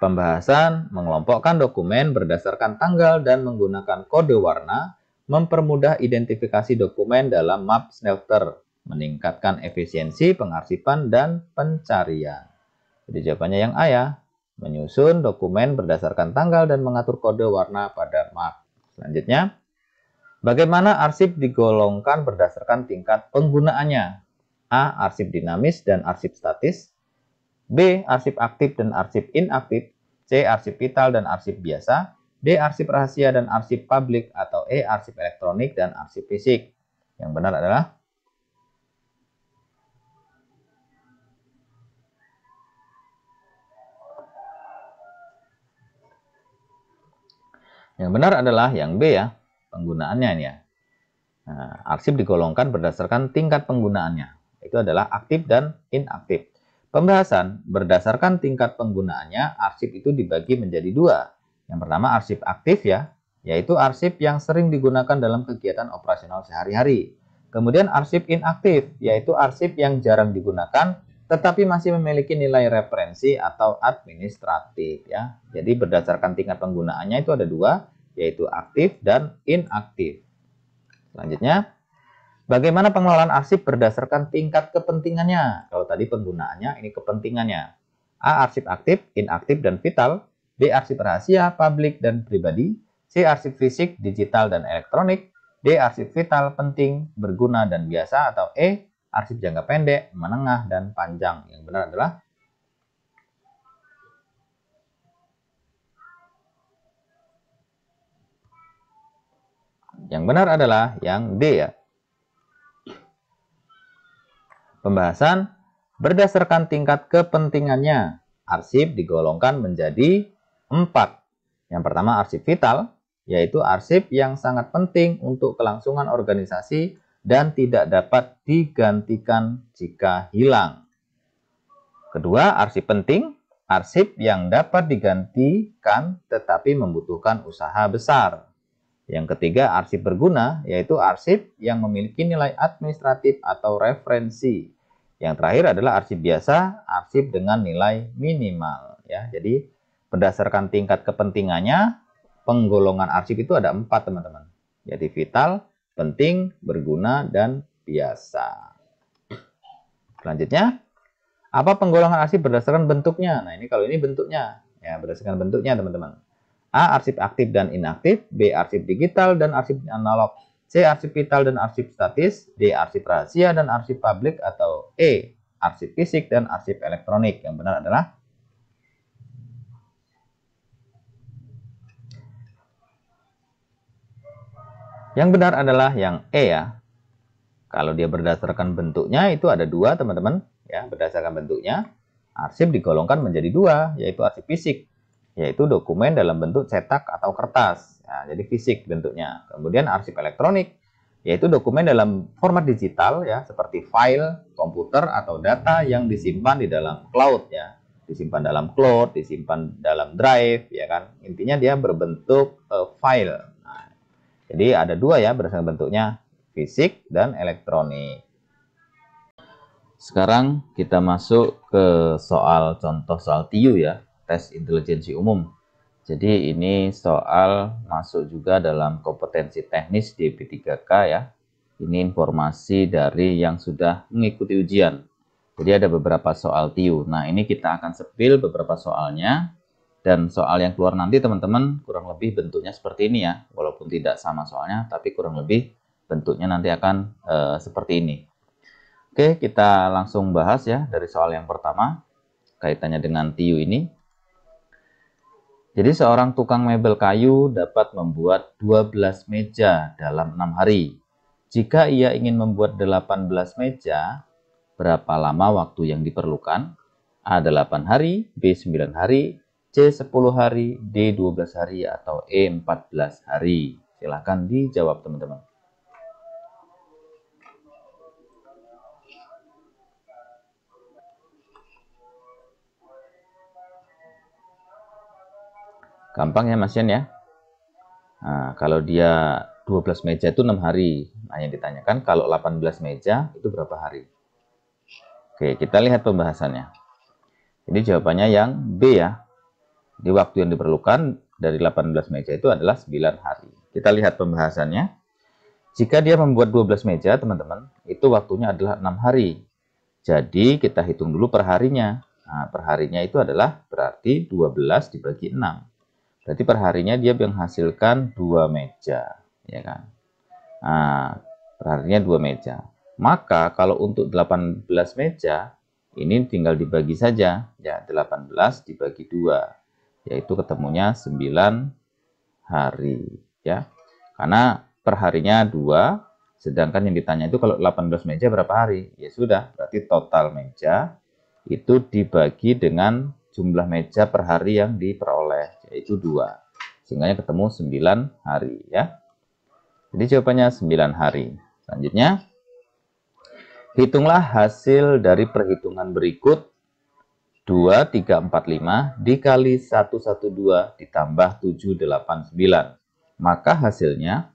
Pembahasan mengelompokkan dokumen berdasarkan tanggal dan menggunakan kode warna mempermudah identifikasi dokumen dalam map smelter, meningkatkan efisiensi pengarsipan dan pencarian. Jadi jawabannya yang A ya, menyusun dokumen berdasarkan tanggal dan mengatur kode warna pada map. Selanjutnya, bagaimana arsip digolongkan berdasarkan tingkat penggunaannya? A. Arsip dinamis dan arsip statis. B. Arsip aktif dan arsip inaktif. C. Arsip vital dan arsip biasa. D. Arsip rahasia dan arsip publik. Atau E. Arsip elektronik dan arsip fisik. Yang benar adalah yang B ya, penggunaannya ini ya. Nah, arsip digolongkan berdasarkan tingkat penggunaannya. Itu adalah aktif dan inaktif. Pembahasan berdasarkan tingkat penggunaannya, arsip itu dibagi menjadi dua. Yang pertama arsip aktif ya, yaitu arsip yang sering digunakan dalam kegiatan operasional sehari-hari. Kemudian arsip inaktif, yaitu arsip yang jarang digunakan tetapi masih memiliki nilai referensi atau administratif ya. Jadi berdasarkan tingkat penggunaannya itu ada dua, yaitu aktif dan inaktif. Selanjutnya, bagaimana pengelolaan arsip berdasarkan tingkat kepentingannya? Kalau tadi penggunaannya, ini kepentingannya. A. Arsip aktif, inaktif, dan vital. B. Arsip rahasia, publik, dan pribadi. C. Arsip fisik, digital, dan elektronik. D. Arsip vital, penting, berguna, dan biasa. Atau E. Arsip jangka pendek, menengah, dan panjang. Yang benar adalah yang D ya. Pembahasan berdasarkan tingkat kepentingannya, arsip digolongkan menjadi 4. Yang pertama arsip vital, yaitu arsip yang sangat penting untuk kelangsungan organisasi dan tidak dapat digantikan jika hilang. Kedua, arsip penting, arsip yang dapat digantikan tetapi membutuhkan usaha besar. Yang ketiga, arsip berguna, yaitu arsip yang memiliki nilai administratif atau referensi. Yang terakhir adalah arsip biasa, arsip dengan nilai minimal. Ya, jadi berdasarkan tingkat kepentingannya, penggolongan arsip itu ada 4 teman-teman. Jadi vital, penting, berguna, dan biasa. Selanjutnya, apa penggolongan arsip berdasarkan bentuknya? Nah ini kalau ini bentuknya, ya berdasarkan bentuknya teman-teman. A. Arsip aktif dan inaktif. B. Arsip digital dan arsip analog. C. Arsip vital dan arsip statis. D. Arsip rahasia dan arsip publik. Atau E. Arsip fisik dan arsip elektronik. Yang benar adalah yang E ya. Kalau dia berdasarkan bentuknya itu ada 2 teman-teman. Ya, berdasarkan bentuknya arsip digolongkan menjadi 2, yaitu arsip fisik, yaitu dokumen dalam bentuk cetak atau kertas. Nah, jadi fisik bentuknya. Kemudian arsip elektronik, yaitu dokumen dalam format digital ya, seperti file, komputer atau data yang disimpan di dalam cloud ya. Disimpan dalam cloud, disimpan dalam drive ya kan. Intinya dia berbentuk file. Nah, jadi ada 2 ya berdasarkan bentuknya, fisik dan elektronik. Sekarang kita masuk ke contoh soal TIU ya, tes intelijensi umum. Jadi ini soal masuk juga dalam kompetensi teknis di P3K ya. Ini informasi dari yang sudah mengikuti ujian. Jadi ada beberapa soal TIU. Nah ini kita akan sepil beberapa soalnya. Dan soal yang keluar nanti teman-teman kurang lebih bentuknya seperti ini ya. Walaupun tidak sama soalnya, tapi kurang lebih bentuknya nanti akan seperti ini. Oke, kita langsung bahas ya dari soal yang pertama. kaitannya dengan TIU ini. Jadi seorang tukang mebel kayu dapat membuat 12 meja dalam 6 hari. Jika ia ingin membuat 18 meja, berapa lama waktu yang diperlukan? A. 8 hari, B. 9 hari, C. 10 hari, D. 12 hari, atau E. 14 hari. Silahkan dijawab teman-teman. Gampang ya Mas Yan ya. Nah, kalau dia 12 meja itu 6 hari. Nah, yang ditanyakan kalau 18 meja itu berapa hari? Oke, kita lihat pembahasannya. Jadi jawabannya yang B ya. Di waktu yang diperlukan dari 18 meja itu adalah 9 hari. Kita lihat pembahasannya. Jika dia membuat 12 meja, teman-teman, itu waktunya adalah 6 hari. Jadi kita hitung dulu per harinya. Nah, per harinya itu adalah berarti 12 dibagi 6. Berarti perharinya dia menghasilkan 2 meja, ya kan? Nah, perharinya 2 meja. Maka kalau untuk 18 meja, ini tinggal dibagi saja, ya 18 dibagi 2, yaitu ketemunya 9 hari, ya. Karena perharinya 2, sedangkan yang ditanya itu kalau 18 meja berapa hari? Ya sudah, berarti total meja itu dibagi dengan jumlah meja per hari yang diperoleh, yaitu 2. Sehingga ketemu 9 hari ya. Jadi jawabannya 9 hari. Selanjutnya, hitunglah hasil dari perhitungan berikut. 2, 3, 4, 5 dikali 112 ditambah 789. Maka hasilnya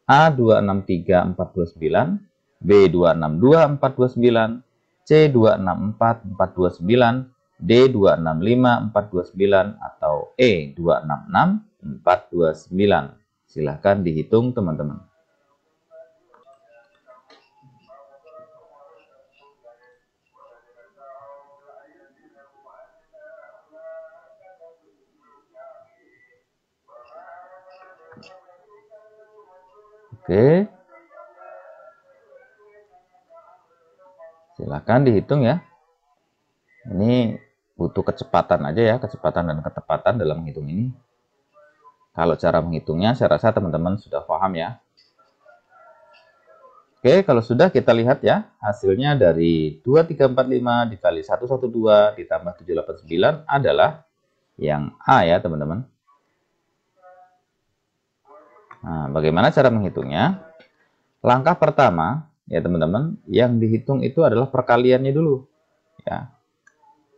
A 263 429, B 262 429, C 264 429, D 265 429, atau E 266 429. Silahkan dihitung teman-teman. Oke. Silahkan dihitung ya. Ini butuh kecepatan aja ya, kecepatan dan ketepatan dalam menghitung ini. Kalau cara menghitungnya saya rasa teman-teman sudah paham ya. Oke, kalau sudah kita lihat ya, hasilnya dari 2345 dikali 112 ditambah 789 adalah yang A ya teman-teman. Nah, bagaimana cara menghitungnya? Langkah pertama ya teman-teman, yang dihitung itu adalah perkaliannya dulu. Ya,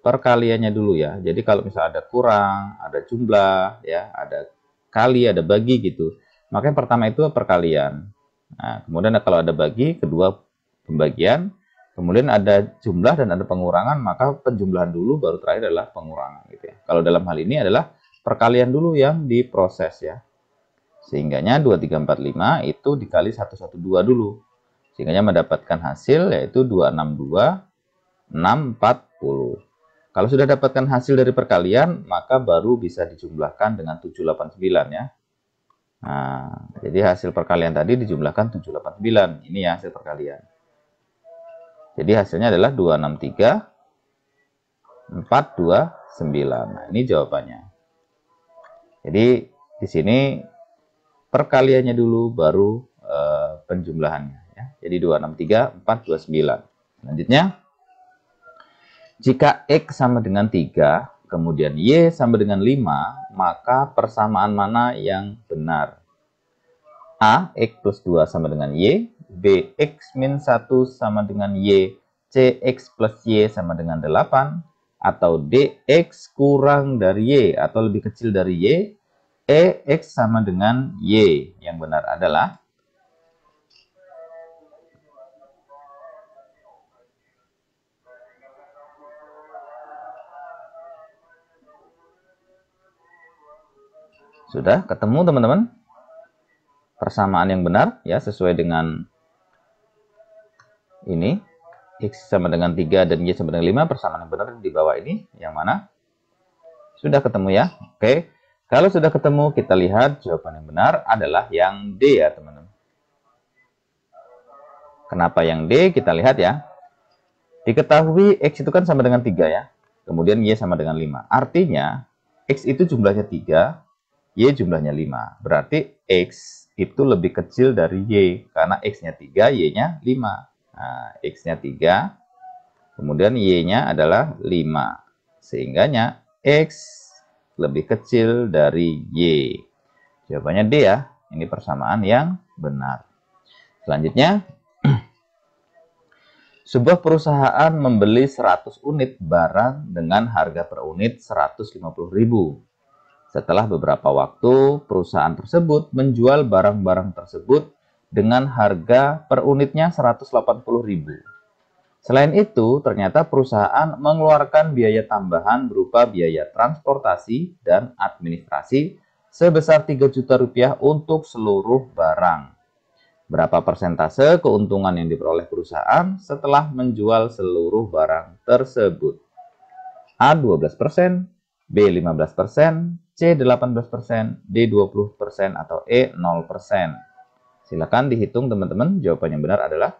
perkaliannya dulu ya. Jadi kalau misalnya ada kurang, ada jumlah, ya, ada kali, ada bagi gitu. Maka yang pertama itu perkalian. Nah, kemudian kalau ada bagi, kedua pembagian, kemudian ada jumlah dan ada pengurangan, maka penjumlahan dulu, baru terakhir adalah pengurangan gitu ya. Kalau dalam hal ini adalah perkalian dulu yang diproses ya. Sehingganya 2345 itu dikali 112 dulu. Sehingganya mendapatkan hasil yaitu 262 640. Kalau sudah dapatkan hasil dari perkalian, maka baru bisa dijumlahkan dengan 789 ya. Nah, jadi hasil perkalian tadi dijumlahkan 789. Ini ya hasil perkalian. Jadi hasilnya adalah 263 429. Nah, ini jawabannya. Jadi di sini perkaliannya dulu baru penjumlahannya ya. Jadi 263 429. Selanjutnya, jika X sama dengan 3, kemudian Y sama dengan 5, maka persamaan mana yang benar? A, X plus 2 sama dengan Y, B, X min 1 sama dengan Y, C, X plus Y sama dengan 8, atau D, X kurang dari Y atau lebih kecil dari Y, E, X sama dengan Y. Yang benar adalah sudah ketemu teman-teman? Persamaan yang benar ya sesuai dengan ini. X sama dengan 3 dan Y sama dengan 5, persamaan yang benar di bawah ini yang mana? Sudah ketemu ya? Oke. Kalau sudah ketemu, kita lihat jawaban yang benar adalah yang D ya teman-teman. Kenapa yang D? Kita lihat ya. Diketahui X itu kan sama dengan 3 ya. kemudian Y sama dengan 5. Artinya, X itu jumlahnya 3, Y jumlahnya 5. Berarti X itu lebih kecil dari Y, karena X-nya 3, Y-nya 5. Nah, X-nya 3, kemudian Y-nya adalah 5. Sehingganya X lebih kecil dari Y. Jawabannya D ya. Ini persamaan yang benar. Selanjutnya, sebuah perusahaan membeli 100 unit barang dengan harga per unit 150.000. Setelah beberapa waktu, perusahaan tersebut menjual barang-barang tersebut dengan harga per unitnya 180.000. Selain itu, ternyata perusahaan mengeluarkan biaya tambahan berupa biaya transportasi dan administrasi sebesar 3 juta rupiah untuk seluruh barang. Berapa persentase keuntungan yang diperoleh perusahaan setelah menjual seluruh barang tersebut? A 12%, B 15%, C 18%, D 20%, atau E 0%. Silakan dihitung teman-teman. Jawaban yang benar adalah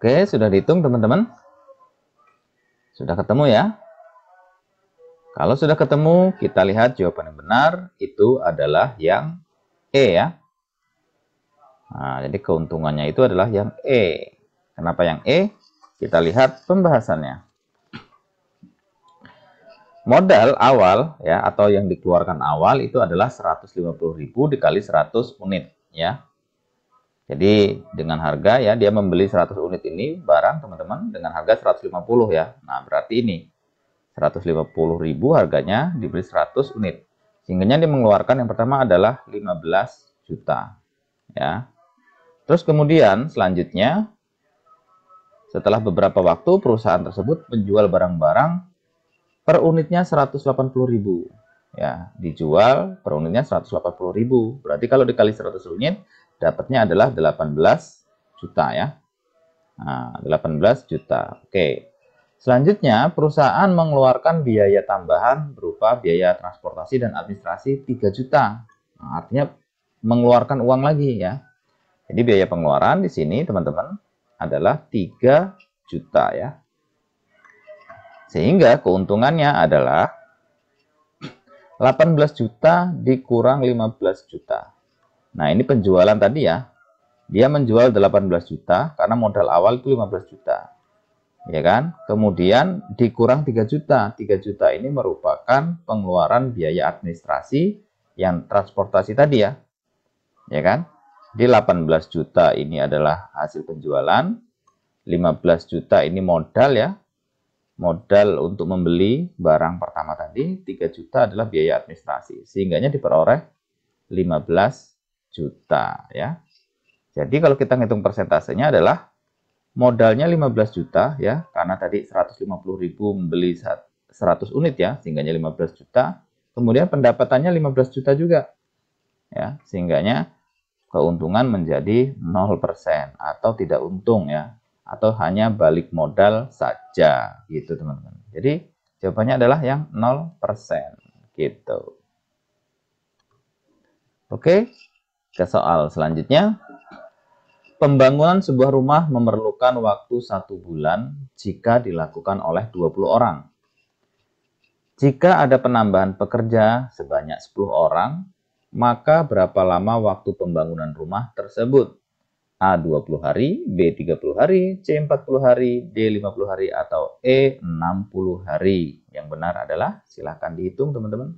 Oke, sudah dihitung teman-teman? Sudah ketemu ya? Kalau sudah ketemu, kita lihat jawaban yang benar itu adalah yang E ya. Nah, jadi keuntungannya itu adalah yang E. Kenapa yang E? Kita lihat pembahasannya. Modal awal ya atau yang dikeluarkan awal itu adalah 150.000 dikali 100 unit ya. Jadi dengan harga ya dia membeli 100 unit ini barang teman-teman dengan harga 150 ya. Nah, berarti ini 150.000 harganya dibeli 100 unit. Sehingga dia mengeluarkan yang pertama adalah 15 juta ya. Terus kemudian selanjutnya setelah beberapa waktu perusahaan tersebut menjual barang-barang per unitnya 180.000 ya, dijual per unitnya 180.000. Berarti kalau dikali 100 unit dapatnya adalah 18 juta ya. Nah, 18 juta. Oke. Selanjutnya, perusahaan mengeluarkan biaya tambahan berupa biaya transportasi dan administrasi 3 juta. Nah, artinya mengeluarkan uang lagi ya. Jadi biaya pengeluaran di sini teman-teman adalah 3 juta ya. Sehingga keuntungannya adalah 18 juta dikurang 15 juta. Nah, ini penjualan tadi ya. Dia menjual 18 juta karena modal awal itu 15 juta. Ya kan? Kemudian dikurang 3 juta. 3 juta ini merupakan pengeluaran biaya administrasi yang transportasi tadi ya. Ya kan? Di 18 juta ini adalah hasil penjualan. 15 juta ini modal ya. Modal untuk membeli barang pertama tadi. 3 juta adalah biaya administrasi. Sehingganya diperoleh 15 juta ya. Jadi kalau kita ngitung persentasenya adalah modalnya 15 juta ya, karena tadi 150.000 membeli 100 unit ya, sehingganya 15 juta. Kemudian pendapatannya 15 juta juga. Ya, sehingganya keuntungan menjadi 0% atau tidak untung ya, atau hanya balik modal saja gitu teman-teman. Jadi jawabannya adalah yang 0% gitu. Oke, ke soal selanjutnya. Pembangunan sebuah rumah memerlukan waktu 1 bulan jika dilakukan oleh 20 orang. Jika ada penambahan pekerja sebanyak 10 orang, maka berapa lama waktu pembangunan rumah tersebut? A 20 hari, B 30 hari, C 40 hari, D 50 hari, atau E 60 hari. Yang benar adalah silahkan dihitung teman-teman.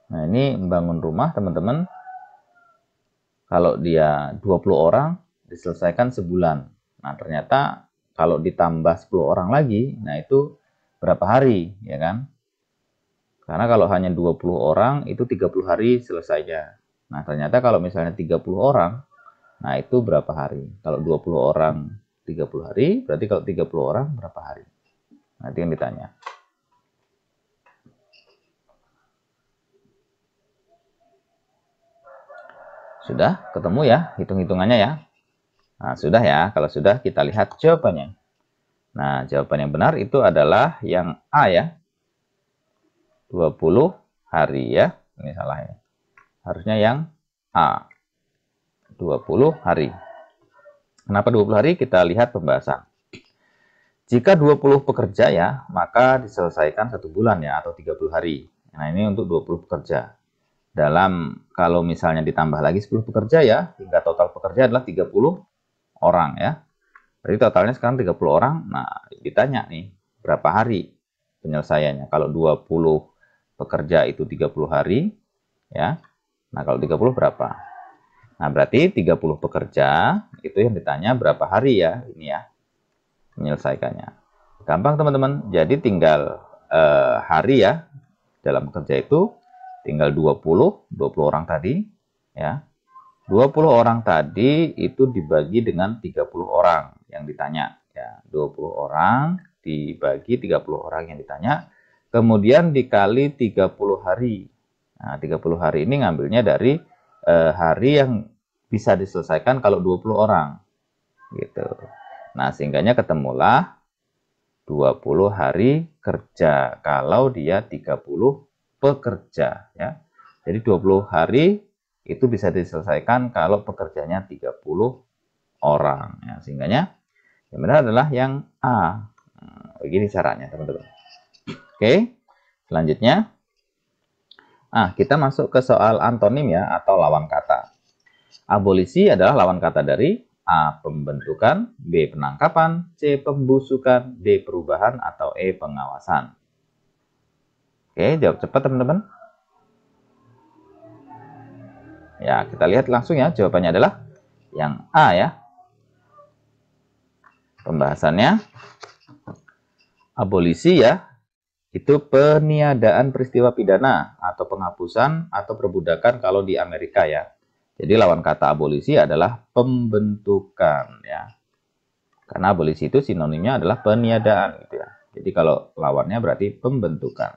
Nah, ini membangun rumah teman-teman. Kalau dia 20 orang diselesaikan sebulan. Nah, ternyata kalau ditambah 10 orang lagi, nah itu berapa hari, ya kan? Karena kalau hanya 20 orang itu 30 hari selesainya. Nah, ternyata kalau misalnya 30 orang, nah itu berapa hari? Kalau 20 orang 30 hari, berarti kalau 30 orang berapa hari? Nah, itu yang ditanya. Sudah ketemu ya hitung-hitungannya ya? Nah, sudah ya. Kalau sudah, kita lihat jawabannya. Nah, jawaban yang benar itu adalah yang A ya. 20 hari ya. Ini salah ya. Harusnya yang A. 20 hari. Kenapa 20 hari? Kita lihat pembahasan. Jika 20 pekerja ya, maka diselesaikan 1 bulan ya, atau 30 hari. Nah, ini untuk 20 pekerja. Kalau misalnya ditambah lagi 10 pekerja ya, hingga total pekerja adalah 30 orang ya. Jadi totalnya sekarang 30 orang. Nah, ditanya nih, berapa hari penyelesaiannya? Kalau 20 pekerja itu 30 hari ya. Nah, kalau 30 berapa? Nah, berarti 30 pekerja itu yang ditanya berapa hari ya, ini ya. Menyelesaikannya. Gampang teman-teman. Jadi tinggal hari ya. Dalam bekerja itu tinggal 20 orang tadi ya. 20 orang tadi itu dibagi dengan 30 orang yang ditanya ya. 20 orang dibagi 30 orang yang ditanya, kemudian dikali 30 hari. Nah, 30 hari ini ngambilnya dari hari yang bisa diselesaikan kalau 20 orang gitu. Nah, sehingganya ketemulah 20 hari kerja kalau dia 30 pekerja ya. Jadi 20 hari itu bisa diselesaikan kalau pekerjanya 30 orang ya. Sehingganya yang benar adalah yang A. Nah, begini caranya teman-teman. Oke, selanjutnya kita masuk ke soal antonim ya, atau lawan kata. Abolisi adalah lawan kata dari A. Pembentukan, B. Penangkapan, C. Pembusukan, D. Perubahan, atau E. Pengawasan. Oke, jawab cepat teman-teman. Ya, kita lihat langsung ya, jawabannya adalah yang A ya. Pembahasannya, abolisi ya, itu peniadaan peristiwa pidana atau penghapusan atau perbudakan kalau di Amerika ya. Jadi lawan kata abolisi adalah pembentukan ya. Karena abolisi itu sinonimnya adalah peniadaan gitu ya. Jadi kalau lawannya berarti pembentukan.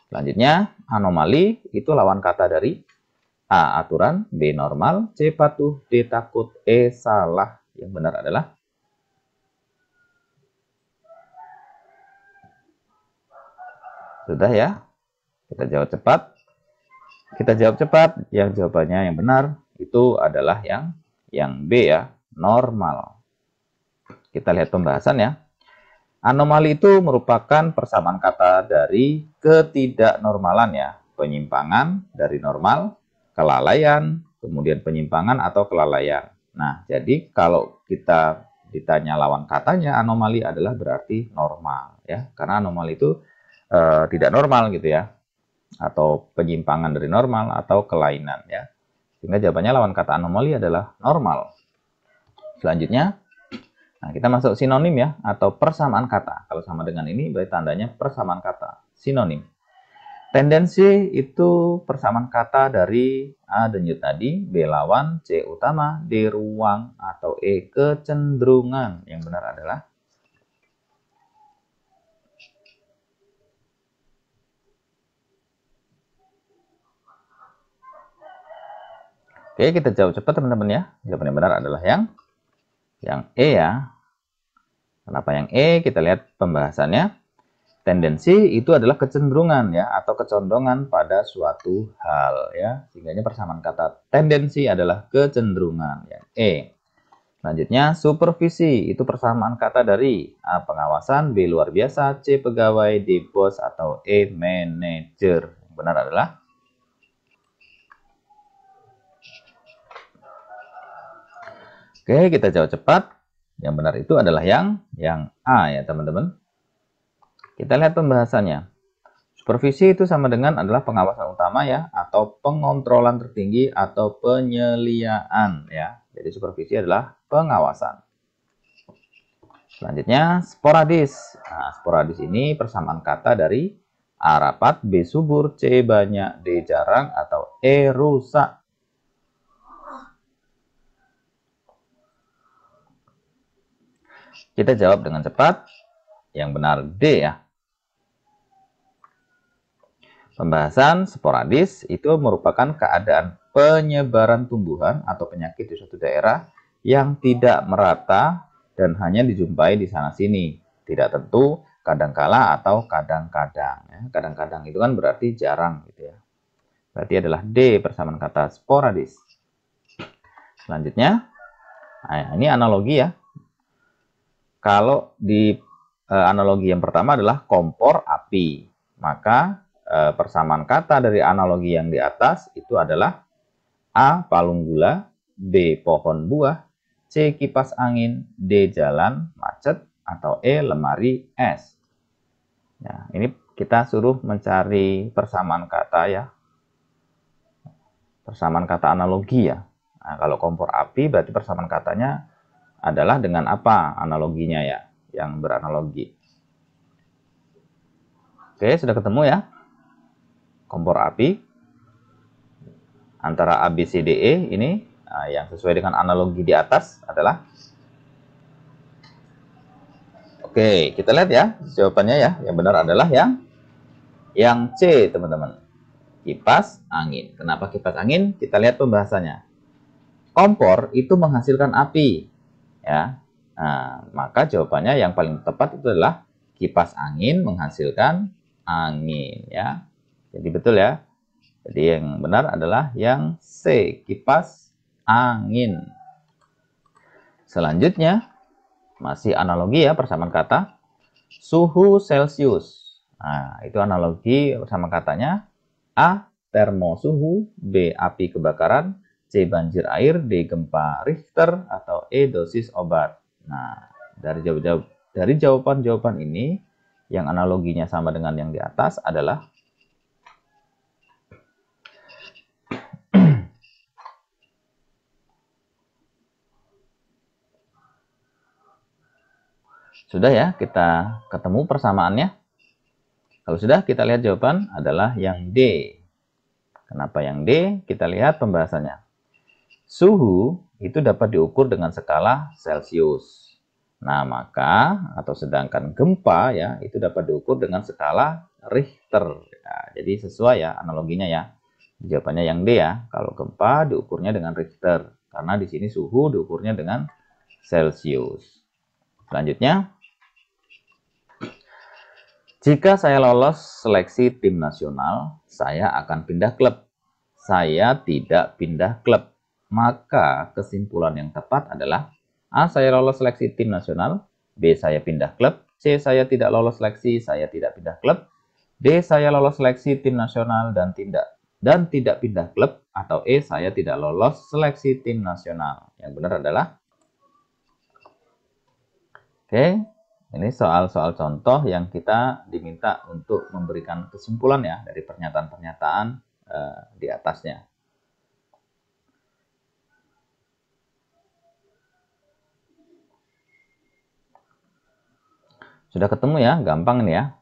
Selanjutnya anomali itu lawan kata dari A. Aturan, B. Normal, C. Patuh, D. Takut, E. Salah. Yang benar adalah sudah ya. Kita jawab cepat. Kita jawab cepat, yang jawabannya yang benar itu adalah yang B ya, normal. Kita lihat pembahasan ya. Anomali itu merupakan persamaan kata dari ketidaknormalan ya, penyimpangan dari normal, kelalaian, kemudian penyimpangan atau kelalaian. Nah, jadi kalau kita ditanya lawan katanya, anomali adalah berarti normal ya, karena anomali itu tidak normal gitu ya, atau penyimpangan dari normal atau kelainan ya. Sehingga jawabannya lawan kata anomali adalah normal. Selanjutnya, nah kita masuk sinonim ya, atau persamaan kata. Kalau sama dengan ini berarti tandanya persamaan kata, sinonim. Tendensi itu persamaan kata dari A denyut tadi, B lawan, C utama, D ruang, atau E kecenderungan. Yang benar adalah Oke, kita jawab cepat teman-teman ya. Jawaban yang benar adalah yang E ya. Kenapa yang E? Kita lihat pembahasannya. Tendensi itu adalah kecenderungan ya, atau kecondongan pada suatu hal ya. Sehingga persamaan kata tendensi adalah kecenderungan ya. E. Selanjutnya supervisi itu persamaan kata dari A. Pengawasan, B. Luar biasa, C. Pegawai, D. Bos, atau E. Manajer. Yang benar adalah Oke, kita jawab cepat. Yang benar itu adalah yang A ya, teman-teman. Kita lihat pembahasannya. Supervisi itu sama dengan adalah pengawasan utama ya, atau pengontrolan tertinggi atau penyeliaan ya. Jadi supervisi adalah pengawasan. Selanjutnya sporadis. Nah, sporadis ini persamaan kata dari A rapat, B subur, C banyak, D jarang, atau E rusak. Kita jawab dengan cepat. Yang benar D ya. Pembahasan sporadis itu merupakan keadaan penyebaran tumbuhan atau penyakit di suatu daerah yang tidak merata dan hanya dijumpai di sana-sini. Tidak tentu, kadangkala atau kadang-kadang. Ya, kadang-kadang itu kan berarti jarang gitu ya. Berarti adalah D persamaan kata sporadis. Selanjutnya, nah ini analogi ya. Kalau di analogi yang pertama adalah kompor api, maka persamaan kata dari analogi yang di atas itu adalah A. palung gula, B. pohon buah, C. kipas angin, D. jalan macet, atau E. lemari es. Ya, ini kita suruh mencari persamaan kata ya. Persamaan kata analogi ya. Nah, kalau kompor api berarti persamaan katanya adalah dengan apa analoginya ya, yang beranalogi. Oke, sudah ketemu ya. Kompor api antara A, B, C, D, E ini yang sesuai dengan analogi di atas adalah. Oke, kita lihat ya jawabannya ya. Yang benar adalah yang C, teman-teman. Kipas angin. Kenapa kipas angin? Kita lihat pembahasannya. Kompor itu menghasilkan api, ya. Nah, maka jawabannya yang paling tepat itu adalah kipas angin menghasilkan angin, ya. Jadi betul ya. Jadi yang benar adalah yang C, kipas angin. Selanjutnya masih analogi ya persamaan kata. Suhu Celcius. Nah, itu analogi persamaan katanya. A. termosuhu, B. api kebakaran, C. banjir air, D. gempa Richter, atau E. dosis obat. Nah, dari jawaban-jawaban ini yang analoginya sama dengan yang di atas adalah sudah ya, kita ketemu persamaannya. Kalau sudah, kita lihat jawaban adalah yang D. Kenapa yang D? Kita lihat pembahasannya. Suhu itu dapat diukur dengan skala Celcius. Nah, maka atau sedangkan gempa ya itu dapat diukur dengan skala Richter. Nah, jadi sesuai ya analoginya ya. Jawabannya yang D ya. Kalau gempa diukurnya dengan Richter karena di sini suhu diukurnya dengan Celcius. Selanjutnya, jika saya lolos seleksi tim nasional, saya akan pindah klub. Saya tidak pindah klub. Maka kesimpulan yang tepat adalah A. Saya lolos seleksi tim nasional, B. Saya pindah klub, C. Saya tidak lolos seleksi, saya tidak pindah klub, D. Saya lolos seleksi tim nasional dan tidak pindah klub, atau E. Saya tidak lolos seleksi tim nasional. Yang benar adalah oke. Ini soal-soal contoh yang kita diminta untuk memberikan kesimpulan ya dari pernyataan-pernyataan di atasnya. Sudah ketemu ya, gampang ini ya.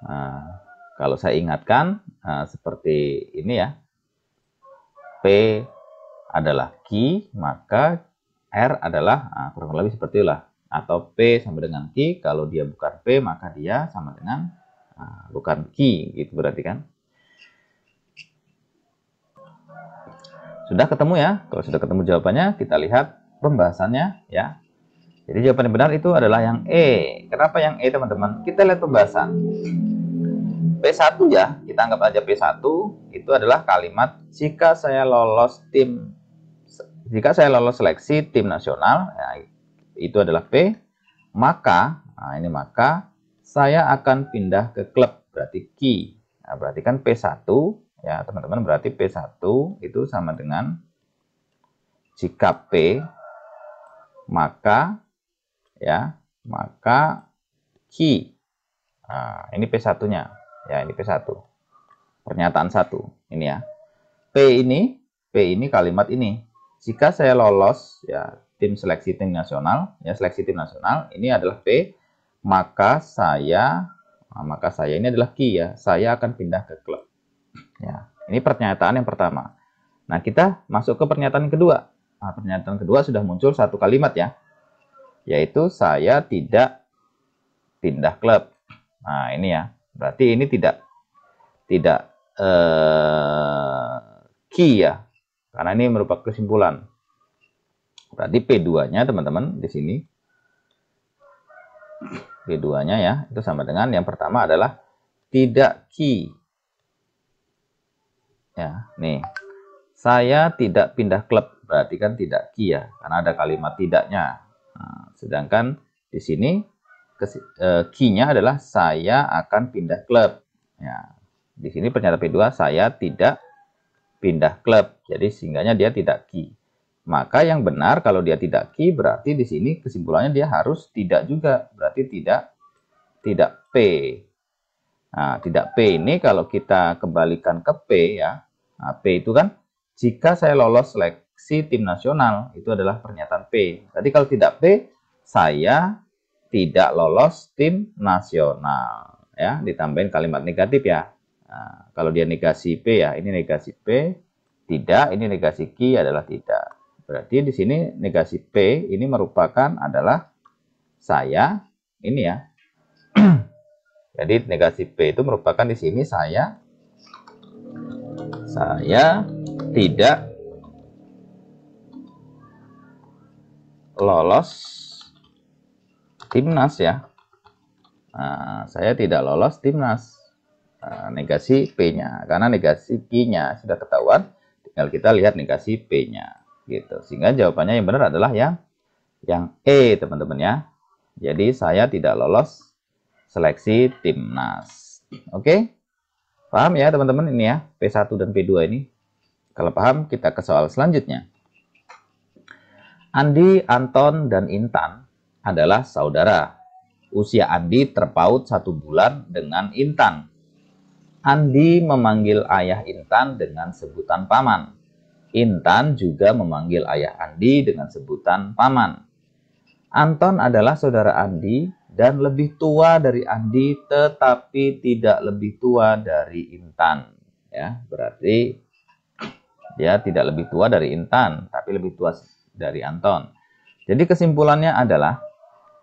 Nah, kalau saya ingatkan seperti ini ya. P adalah Q, maka R adalah kurang lebih seperti itulah. Atau P sama dengan Q, kalau dia bukan P maka dia sama dengan bukan Q, gitu berarti kan. Sudah ketemu ya? Kalau sudah ketemu jawabannya, kita lihat pembahasannya ya. Jadi jawaban yang benar itu adalah yang E. Kenapa yang E, teman-teman? Kita lihat pembahasan. P1 ya, kita anggap aja P1 itu adalah kalimat jika saya lolos seleksi tim nasional, ya, itu adalah P, maka, ini maka saya akan pindah ke klub, berarti Q. Nah, berarti kan P1, ya teman-teman, berarti P1 itu sama dengan jika P, maka Q. Nah, ini P1-nya, ya ini P1. Pernyataan 1, ini ya. P ini kalimat ini. Jika saya lolos ya seleksi tim nasional, ini adalah P, maka saya ini adalah Q ya. Saya akan pindah ke klub. Ya, ini pernyataan yang pertama. Nah, kita masuk ke pernyataan kedua. Nah, pernyataan kedua sudah muncul satu kalimat ya. Yaitu saya tidak pindah klub. Nah, ini ya. Berarti ini tidak Q ya. karena ini merupakan kesimpulan. Berarti P2-nya teman-teman di sini. P2-nya ya, itu sama dengan yang pertama adalah tidak key. Ya, nih. Saya tidak pindah klub, berarti kan tidak key ya, karena ada kalimat tidaknya. Nah, sedangkan di sini key-nya adalah saya akan pindah klub. Ya, di sini pernyataan P2 saya tidak pindah klub. Jadi sehingganya dia tidak key. Maka yang benar kalau dia tidak key berarti di sini kesimpulannya dia harus tidak juga. Berarti tidak P. Nah, tidak P ini kalau kita kembalikan ke P ya. Nah, P itu kan jika saya lolos seleksi tim nasional, itu adalah pernyataan P. Tadi kalau tidak P, saya tidak lolos tim nasional. Ya, ditambahin kalimat negatif ya. Nah, kalau dia negasi P ya, ini negasi P. Tidak, ini negasi Q adalah tidak. Berarti di sini negasi P ini merupakan adalah saya, ini ya. Jadi negasi P itu merupakan di sini saya tidak lolos timnas ya. Nah, saya tidak lolos timnas. Nah, negasi P-nya, karena negasi Q-nya sudah ketahuan, tinggal kita lihat negasi P-nya. Gitu. Sehingga jawabannya yang benar adalah yang E, teman-teman ya. Jadi saya tidak lolos seleksi timnas. Oke? Paham ya teman-teman ini ya, P1 dan P2 ini? Kalau paham, kita ke soal selanjutnya. Andi, Anton, dan Intan adalah saudara. Usia Andi terpaut 1 bulan dengan Intan. Andi memanggil ayah Intan dengan sebutan paman. Intan juga memanggil ayah Andi dengan sebutan paman. Anton adalah saudara Andi dan lebih tua dari Andi tetapi tidak lebih tua dari Intan. Ya, berarti dia tidak lebih tua dari Intan tapi lebih tua dari Anton. Jadi kesimpulannya adalah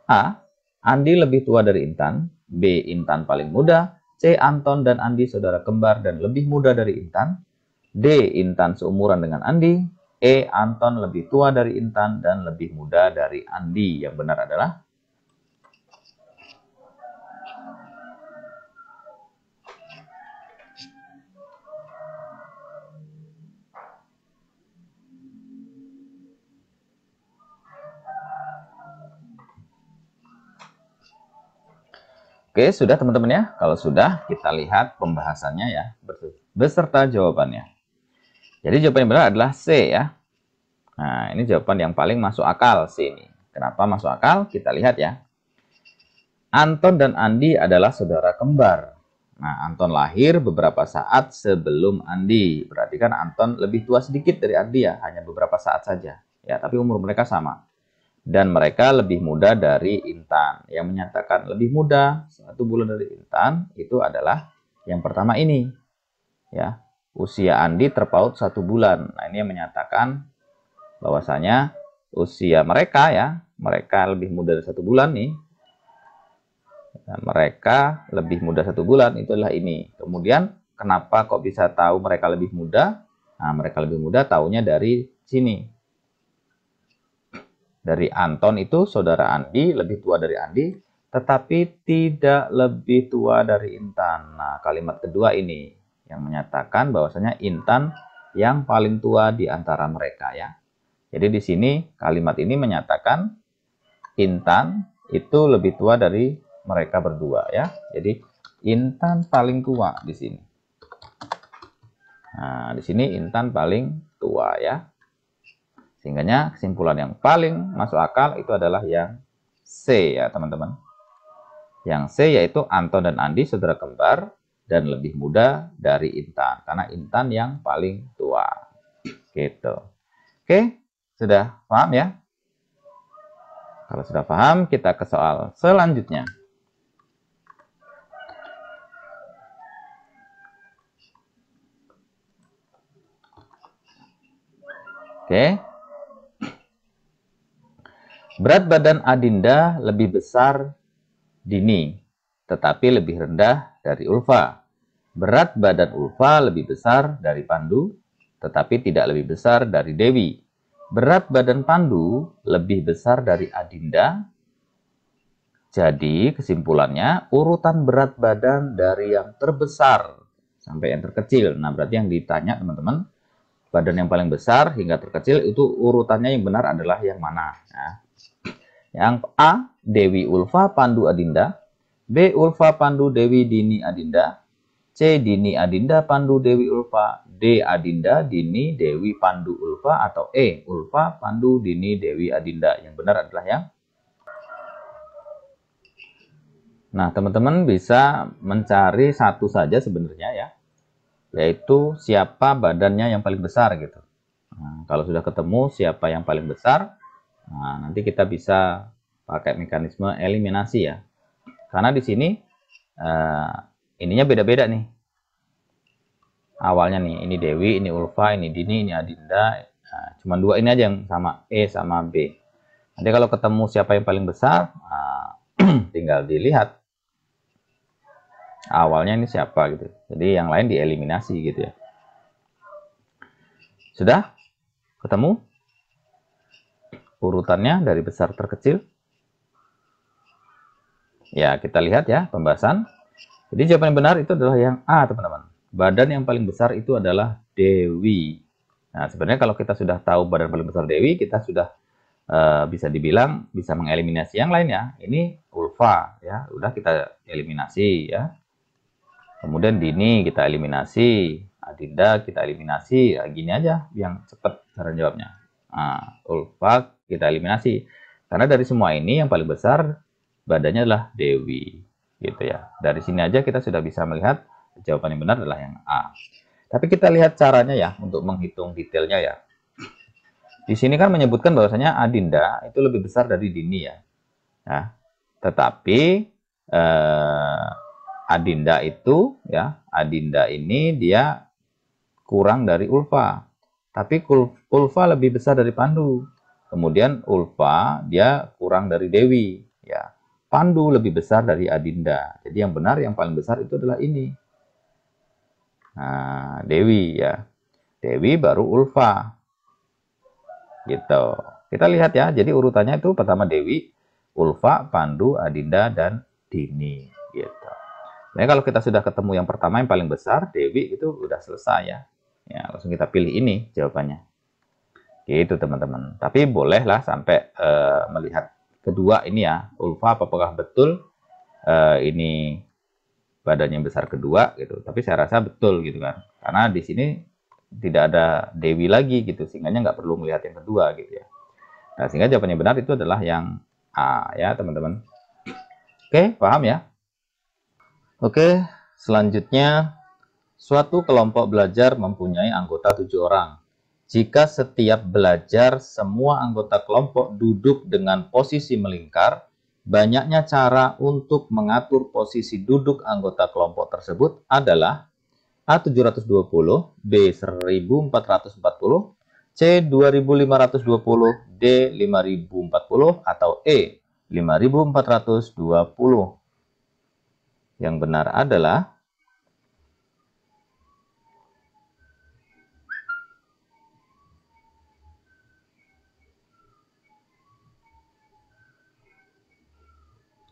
A. Andi lebih tua dari Intan. B. Intan paling muda. C. Anton dan Andi saudara kembar dan lebih muda dari Intan. D. Intan seumuran dengan Andi. E. Anton lebih tua dari Intan dan lebih muda dari Andi. Yang benar adalah Oke, sudah teman-teman ya. Kalau sudah, kita lihat pembahasannya ya, beserta jawabannya. Jadi jawaban yang benar adalah C ya. Nah, ini jawaban yang paling masuk akal C ini. Kenapa masuk akal? Kita lihat ya. Anton dan Andi adalah saudara kembar. Nah, Anton lahir beberapa saat sebelum Andi. Berarti kan Anton lebih tua sedikit dari Andi ya, hanya beberapa saat saja. Ya, tapi umur mereka sama. Dan mereka lebih muda dari Intan. Yang menyatakan lebih muda 1 bulan dari Intan itu adalah yang pertama ini. Ya, usia Andi terpaut 1 bulan. Nah, ini yang menyatakan bahwasanya usia mereka ya, mereka lebih muda dari 1 bulan nih. Nah, mereka lebih muda 1 bulan itu adalah ini. Kemudian kenapa kok bisa tahu mereka lebih muda? Nah, mereka lebih muda taunya dari sini. Dari Anton itu saudara Andi lebih tua dari Andi, tetapi tidak lebih tua dari Intan. Nah, kalimat kedua ini yang menyatakan bahwasanya Intan yang paling tua di antara mereka ya. Jadi di sini kalimat ini menyatakan Intan itu lebih tua dari mereka berdua ya. Jadi Intan paling tua di sini. Nah, di sini Intan paling tua ya. Sehingga kesimpulan yang paling masuk akal itu adalah yang C ya teman-teman. Yang C yaitu Anton dan Andi saudara kembar dan lebih muda dari Intan. Karena Intan yang paling tua. Gitu. Oke, sudah paham ya? Kalau sudah paham, kita ke soal selanjutnya. Oke. Berat badan Adinda lebih besar Dini, tetapi lebih rendah dari Ulfa. Berat badan Ulfa lebih besar dari Pandu. tetapi tidak lebih besar dari Dewi. Berat badan Pandu lebih besar dari Adinda. Jadi kesimpulannya urutan berat badan dari yang terbesar sampai yang terkecil. Nah berarti yang ditanya teman-teman, badan yang paling besar hingga terkecil itu urutannya yang benar adalah yang mana? Nah, yang A, Dewi Ulfa Pandu Adinda. B, Ulfa Pandu Dewi Dini Adinda. C, Dini Adinda Pandu Dewi Ulfa. D, Adinda Dini Dewi Pandu Ulfa. Atau E, Ulfa Pandu Dini Dewi Adinda. Yang benar adalah yang. Nah, teman-teman bisa mencari satu saja sebenarnya ya, yaitu siapa badannya yang paling besar gitu. Nah, kalau sudah ketemu siapa yang paling besar, nah, nanti kita bisa pakai mekanisme eliminasi ya. Karena di sini ininya beda-beda nih. Awalnya nih, ini Dewi, ini Ulfa, ini Dini, ini Adinda. Nah, cuma dua ini aja yang sama, E sama B. Nanti kalau ketemu siapa yang paling besar, nah, tinggal dilihat awalnya ini siapa gitu. Jadi yang lain dieliminasi gitu ya. Sudah ketemu urutannya dari besar terkecil? Ya, kita lihat ya pembahasan. Jadi jawaban yang benar itu adalah yang A, teman-teman. Badan yang paling besar itu adalah Dewi. Nah, sebenarnya kalau kita sudah tahu badan paling besar Dewi, kita sudah bisa dibilang bisa mengeliminasi yang lainnya. Ini Ulfa ya, udah kita eliminasi ya. Kemudian Dini kita eliminasi, Adinda kita eliminasi, ya, gini aja yang cepat cara jawabnya. Nah, Ulfa kita eliminasi. Karena dari semua ini yang paling besar badannya adalah Dewi, gitu ya. Dari sini aja kita sudah bisa melihat jawaban yang benar adalah yang A. Tapi kita lihat caranya ya untuk menghitung detailnya ya. Di sini kan menyebutkan bahwasanya Adinda itu lebih besar dari Dini ya. Nah, tetapi Adinda itu ya, Adinda ini dia kurang dari Ulfa. Tapi Ulfa lebih besar dari Pandu. Kemudian Ulfa dia kurang dari Dewi ya. Pandu lebih besar dari Adinda. Jadi yang benar yang paling besar itu adalah ini. Nah, Dewi ya. Dewi baru Ulfa. Gitu. Kita lihat ya. Jadi urutannya itu pertama Dewi, Ulfa, Pandu, Adinda dan Dini gitu. Nah, kalau kita sudah ketemu yang pertama yang paling besar, Dewi, itu udah selesai ya. Ya, langsung kita pilih ini jawabannya. Gitu teman-teman. Tapi bolehlah sampai melihat kedua ini ya, Ulfa apakah betul ini badannya besar kedua gitu. Tapi saya rasa betul gitu kan. Karena di sini tidak ada Dewi lagi gitu, sehingga nggak perlu melihat yang kedua gitu ya. Nah, sehingga jawabannya benar itu adalah yang A ya teman-teman. Oke, paham ya? Oke, selanjutnya, suatu kelompok belajar mempunyai anggota 7 orang. Jika setiap belajar semua anggota kelompok duduk dengan posisi melingkar, banyaknya cara untuk mengatur posisi duduk anggota kelompok tersebut adalah A. 720, B. 1440, C. 2520, D. 5040, atau E. 5420. Yang benar adalah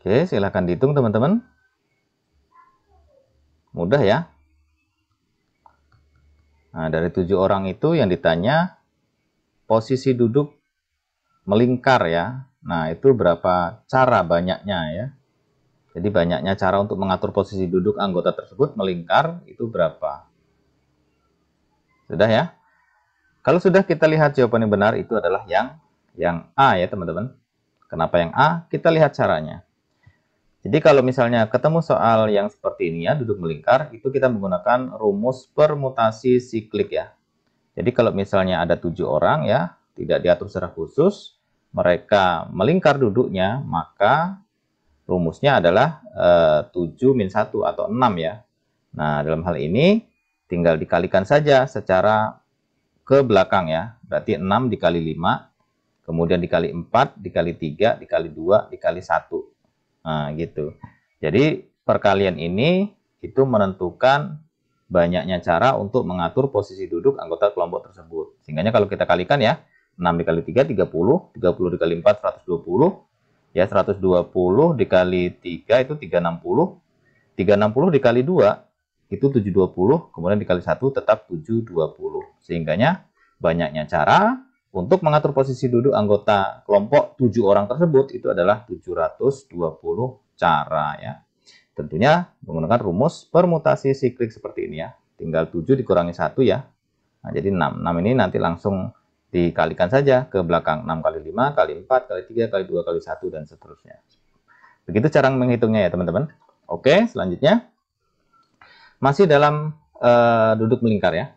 Oke, silahkan dihitung teman-teman. Mudah ya. Nah, dari 7 orang itu yang ditanya posisi duduk melingkar ya. Nah, itu berapa cara banyaknya ya. Jadi banyaknya cara untuk mengatur posisi duduk anggota tersebut melingkar itu berapa? Sudah ya? Kalau sudah, kita lihat jawaban yang benar itu adalah yang A ya teman-teman. Kenapa yang A? Kita lihat caranya. Jadi kalau misalnya ketemu soal yang seperti ini ya, duduk melingkar, itu kita menggunakan rumus permutasi siklik ya. Jadi kalau misalnya ada 7 orang ya, tidak diatur secara khusus, mereka melingkar duduknya, maka rumusnya adalah 7 min 1 atau 6 ya. Nah, dalam hal ini tinggal dikalikan saja secara ke belakang ya. Berarti 6 dikali 5, kemudian dikali 4, dikali 3, dikali 2, dikali 1. Nah, gitu. Jadi perkalian ini itu menentukan banyaknya cara untuk mengatur posisi duduk anggota kelompok tersebut. Sehingga kalau kita kalikan ya, 6 dikali 3, 30, 30 dikali 4, 120, ya 120 dikali 3 itu 360, 360 dikali 2 itu 720, kemudian dikali 1 tetap 720. Sehingganya banyaknya cara untuk mengatur posisi duduk anggota kelompok 7 orang tersebut itu adalah 720 cara ya. Tentunya menggunakan rumus permutasi siklik seperti ini ya. Tinggal 7 dikurangi 1 ya. Nah, jadi 6. 6 ini nanti langsung dikalikan saja ke belakang. 6 kali 5, kali 4, kali 3, kali 2, kali 1, dan seterusnya. Begitu cara menghitungnya ya teman-teman. Oke, selanjutnya. Masih dalam duduk melingkar ya.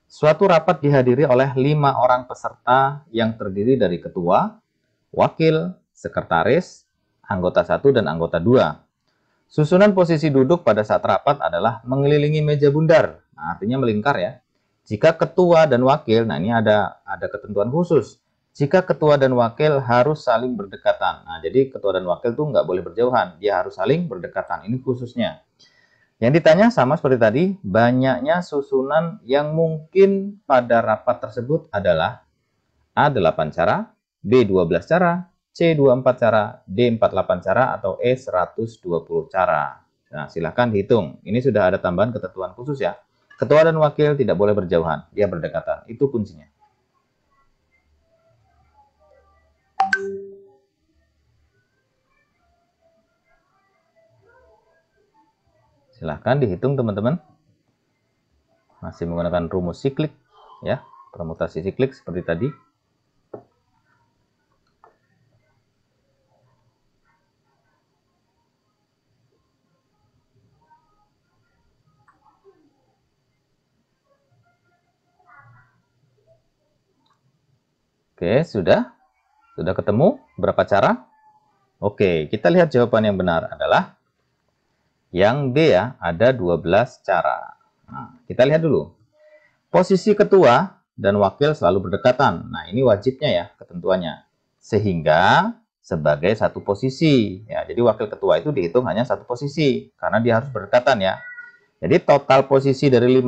Suatu rapat dihadiri oleh 5 orang peserta yang terdiri dari ketua, wakil, sekretaris, anggota 1, dan anggota 2. Susunan posisi duduk pada saat rapat adalah mengelilingi meja bundar. Nah, artinya melingkar ya. Jika ketua dan wakil, nah ini ada ketentuan khusus. Jika ketua dan wakil harus saling berdekatan. Nah, jadi ketua dan wakil tuh nggak boleh berjauhan. Dia harus saling berdekatan. Ini khususnya. Yang ditanya sama seperti tadi, banyaknya susunan yang mungkin pada rapat tersebut adalah A8 cara, B12 cara, C24 cara, D48 cara, atau E120 cara. Nah, silahkan dihitung. Ini sudah ada tambahan ketentuan khusus ya. Ketua dan wakil tidak boleh berjauhan, dia berdekatan. Itu kuncinya. Silahkan dihitung teman-teman. Masih menggunakan rumus siklik ya, permutasi siklik seperti tadi. Oke, sudah ketemu berapa cara? Oke, kita lihat jawaban yang benar adalah yang B ya, ada 12 cara. Nah, kita lihat dulu. Posisi ketua dan wakil selalu berdekatan. Nah, ini wajibnya ya ketentuannya. Sehingga sebagai satu posisi. Ya, jadi wakil ketua itu dihitung hanya satu posisi karena dia harus berdekatan ya. Jadi total posisi dari 5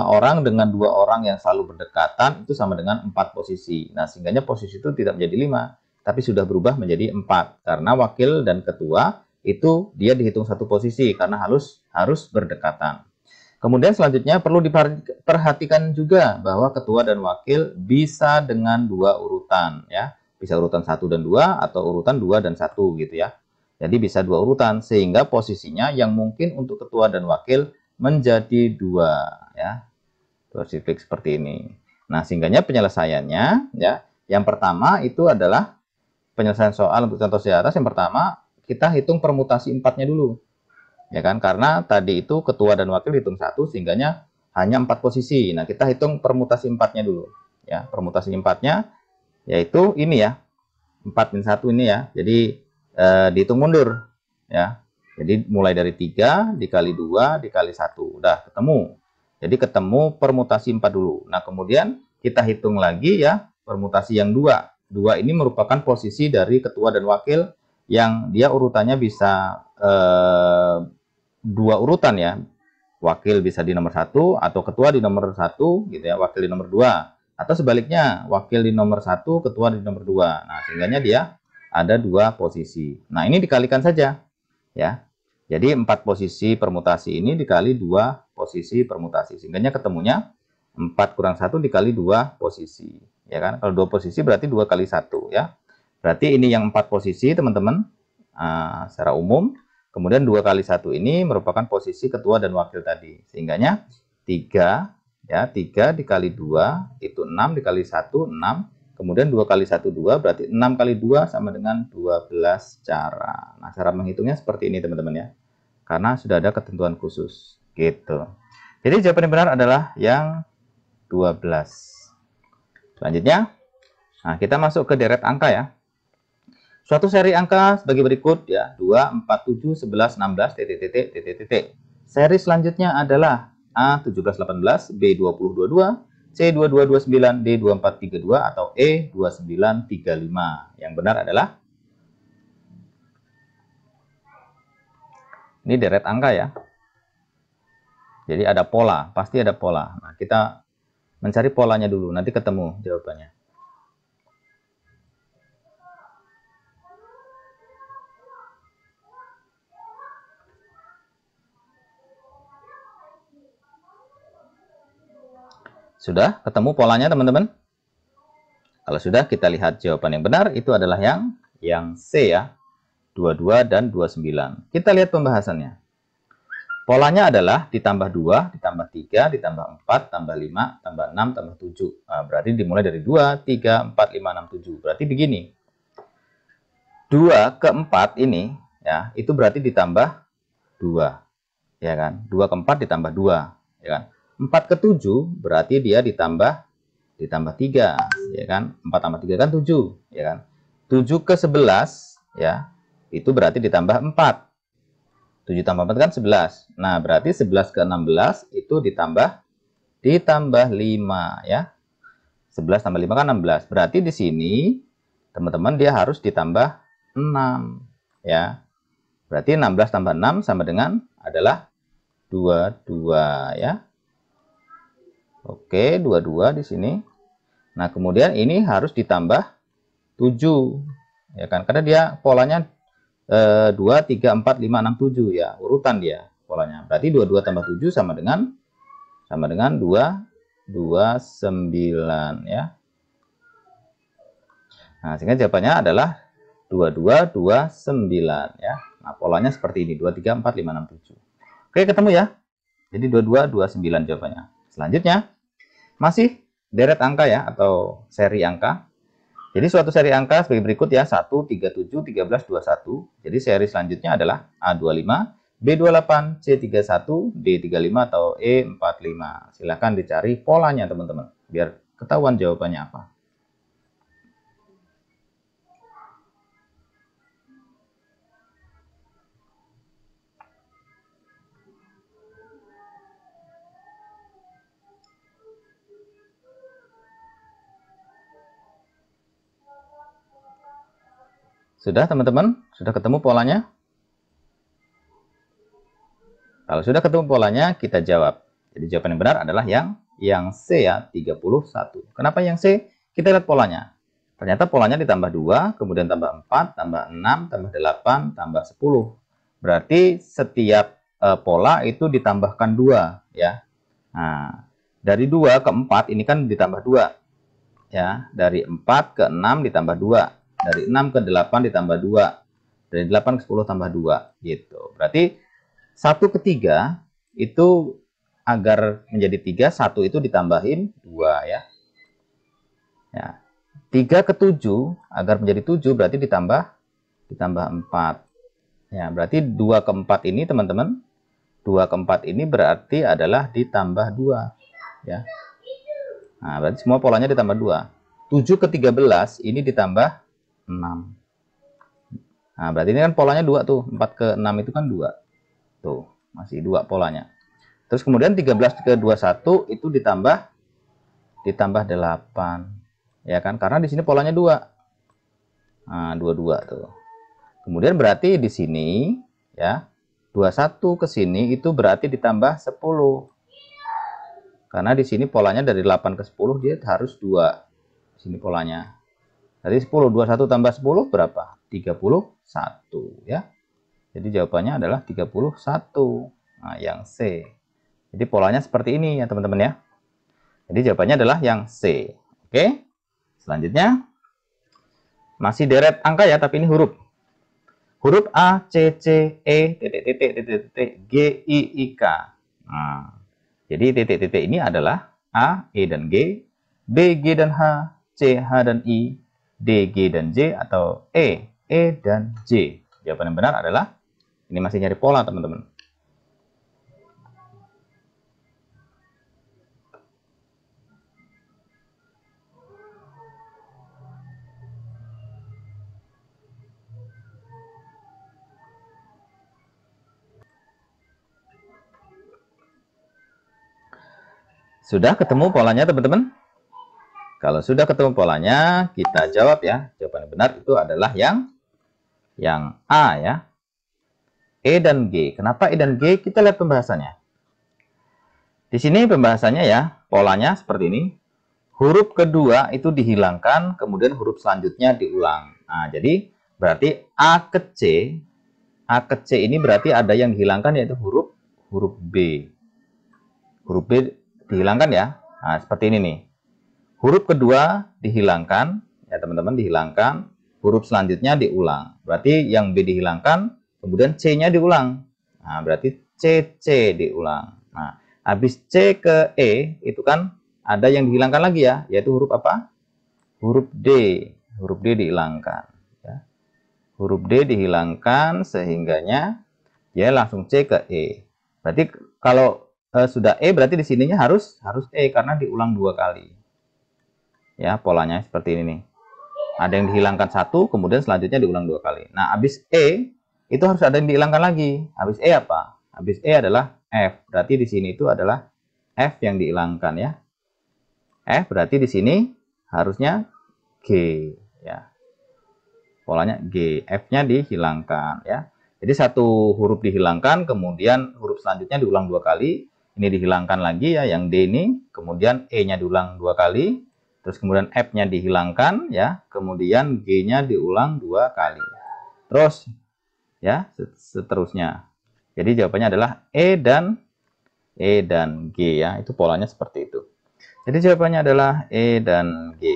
orang dengan 2 orang yang selalu berdekatan itu sama dengan 4 posisi. Nah, sehingganya posisi itu tidak menjadi 5, tapi sudah berubah menjadi 4. Karena wakil dan ketua itu dia dihitung satu posisi karena harus berdekatan. Kemudian selanjutnya perlu diperhatikan juga bahwa ketua dan wakil bisa dengan 2 urutan ya. Bisa urutan 1 dan 2 atau urutan 2 dan 1 gitu ya. Jadi bisa 2 urutan sehingga posisinya yang mungkin untuk ketua dan wakil menjadi 2 ya. Siklik seperti ini. Nah, sehingganya penyelesaiannya ya. Yang pertama itu adalah penyelesaian soal untuk contoh di atas. Yang pertama kita hitung permutasi 4-nya dulu. Ya kan? Karena tadi itu ketua dan wakil hitung 1 sehingganya hanya 4 posisi. Nah, kita hitung permutasi 4-nya dulu. Ya, permutasi 4-nya yaitu ini ya. 4 min 1 ini ya. Jadi dihitung mundur ya. Jadi mulai dari 3 dikali 2 dikali 1. Udah ketemu. Jadi ketemu permutasi 4 dulu. Nah, kemudian kita hitung lagi ya permutasi yang 2. 2 ini merupakan posisi dari ketua dan wakil yang dia urutannya bisa 2 urutan ya. Wakil bisa di nomor 1 atau ketua di nomor 1 gitu ya, wakil di nomor 2. Atau sebaliknya, wakil di nomor 1, ketua di nomor 2. Nah, sehingganya dia ada 2 posisi. Nah, ini dikalikan saja ya. Jadi 4 posisi permutasi ini dikali 2 posisi permutasi. Sehingganya ketemunya 4 kurang 1 dikali 2 posisi. Ya kan? Kalau 2 posisi berarti 2 kali 1 ya. Berarti ini yang 4 posisi teman-teman secara umum. Kemudian 2 kali 1 ini merupakan posisi ketua dan wakil tadi. Sehingganya 3 ya, 3 dikali 2 itu 6 dikali 1 6. Kemudian 2 kali 1 2 berarti 6 kali 2 sama dengan 12 cara. Nah, cara menghitungnya seperti ini teman-teman ya. Karena sudah ada ketentuan khusus gitu. Jadi jawaban yang benar adalah yang 12. Selanjutnya, nah kita masuk ke deret angka ya. Suatu seri angka sebagai berikut ya, 2, 4, 7, 11, 16, titik. Seri selanjutnya adalah A1718, B2022, C2229, D2432 atau E2935. Yang benar adalah ini deret angka ya. Jadi ada pola, pasti ada pola. Nah, kita mencari polanya dulu, nanti ketemu jawabannya. Sudah ketemu polanya, teman-teman? Kalau sudah, kita lihat jawaban yang benar itu adalah yang C ya. 22 dan 29. Kita lihat pembahasannya. Polanya adalah ditambah 2, ditambah 3, ditambah 4, tambah 5, tambah 6, tambah 7. Nah, berarti dimulai dari 2, 3, 4, 5, 6, 7. Berarti begini. 2 ke 4 ini ya, itu berarti ditambah 2. Ya kan? 2 ke 4 ditambah 2, ya kan? 4 ke 7 berarti dia ditambah 3, ya kan? 4 tambah 3 kan 7, ya kan? 7 ke 11 ya, itu berarti ditambah 4. 7 tambah 4 kan 11. Nah, berarti 11 ke 16 itu ditambah 5 ya. 11 tambah 5 kan 16. Berarti di sini teman-teman dia harus ditambah 6 ya. Berarti 16 tambah 6 sama dengan adalah 22 ya. Oke, 22 di sini. Nah, kemudian ini harus ditambah 7 ya kan, karena dia polanya 2, 3, 4, 5, 6, 7 ya, urutan dia polanya. Berarti 22 tambah 7 sama dengan 229 ya. Nah, sehingga jawabannya adalah 2229 ya. Nah, polanya seperti ini, 2, 3, 4, 5, 6, 7. Oke, ketemu ya. Jadi 2229 jawabannya. Selanjutnya masih deret angka ya, atau seri angka. Jadi suatu seri angka sebagai berikut ya, 1, 37, 13, 21. Jadi seri selanjutnya adalah A25, B28, C31, D35, atau E45. Silahkan dicari polanya teman-teman, biar ketahuan jawabannya apa. Sudah teman-teman? Sudah ketemu polanya? Kalau sudah ketemu polanya, kita jawab. Jadi jawaban yang benar adalah yang C ya, 31. Kenapa yang C? Kita lihat polanya. Ternyata polanya ditambah 2, kemudian tambah 4, tambah 6, tambah 8, tambah 10. Berarti setiap pola itu ditambahkan 2 ya. Nah, dari 2 ke 4 ini kan ditambah 2. Ya, dari 4 ke 6 ditambah 2. Dari 6 ke 8 ditambah 2. Dari 8 ke 10 tambah 2 gitu. Berarti 1 ke 3 itu agar menjadi 3, 1 itu ditambahin 2 ya. Ya. 3 ke 7 agar menjadi 7 berarti ditambah 4. Ya, berarti 2 ke 4 ini teman-teman, 2 ke 4 ini berarti adalah ditambah 2 ya. Nah, berarti semua polanya ditambah 2. 7 ke 13 ini ditambah 6. Nah, berarti ini kan polanya 2 tuh. 4 ke 6 itu kan 2. Tuh, masih 2 polanya. Terus kemudian 13 ke 21 itu ditambah 8. Ya kan? Karena di sini polanya 2. Nah, 22 tuh. Kemudian berarti di sini ya, 21 ke sini itu berarti ditambah 10. Karena di sini polanya dari 8 ke 10 dia harus 2. Di sini polanya. Jadi 10, 21 tambah 10 berapa? 31 ya. Jadi jawabannya adalah 31. Nah, yang C. Jadi polanya seperti ini ya teman-teman ya. Jadi jawabannya adalah yang C. Oke. Selanjutnya masih deret angka ya, tapi ini huruf. Huruf A, C, C, E, G, I, I, K. Nah, jadi titik-titik ini adalah A, E, dan G, B, G, dan H, C, H, dan I, D, G, dan J, atau E, dan J. Jawaban yang benar adalah, ini masih nyari pola teman-teman. Sudah ketemu polanya teman-teman? Kalau sudah ketemu polanya, kita jawab ya. Jawaban yang benar itu adalah yang A ya. E dan G. Kenapa E dan G? Kita lihat pembahasannya. Di sini pembahasannya ya, polanya seperti ini. Huruf kedua itu dihilangkan, kemudian huruf selanjutnya diulang. Nah, jadi berarti A ke C ini berarti ada yang dihilangkan, yaitu huruf B. Huruf B dihilangkan ya. Nah, seperti ini nih. Huruf kedua dihilangkan, ya teman-teman, dihilangkan. Huruf selanjutnya diulang. Berarti yang B dihilangkan, kemudian C-nya diulang. Nah, berarti C diulang. Nah, habis C ke E itu kan ada yang dihilangkan lagi ya, yaitu huruf apa? Huruf D. Huruf D dihilangkan. Ya. Huruf D dihilangkan sehingganya dia langsung C ke E. Berarti kalau sudah E berarti di sininya harus E karena diulang 2 kali. Ya, polanya seperti ini nih. Ada yang dihilangkan 1, kemudian selanjutnya diulang 2 kali. Nah, habis E itu harus ada yang dihilangkan lagi. Habis E apa? Habis E adalah F. Berarti di sini itu adalah F yang dihilangkan ya. F berarti di sini harusnya G ya. Polanya G, F-nya dihilangkan ya. Jadi satu huruf dihilangkan, kemudian huruf selanjutnya diulang 2 kali. Ini dihilangkan lagi ya, yang D ini, kemudian E-nya diulang 2 kali, terus kemudian F-nya dihilangkan ya, kemudian G-nya diulang 2 kali. Terus ya, seterusnya. Jadi jawabannya adalah E dan G ya. Itu polanya seperti itu. Jadi jawabannya adalah E dan G.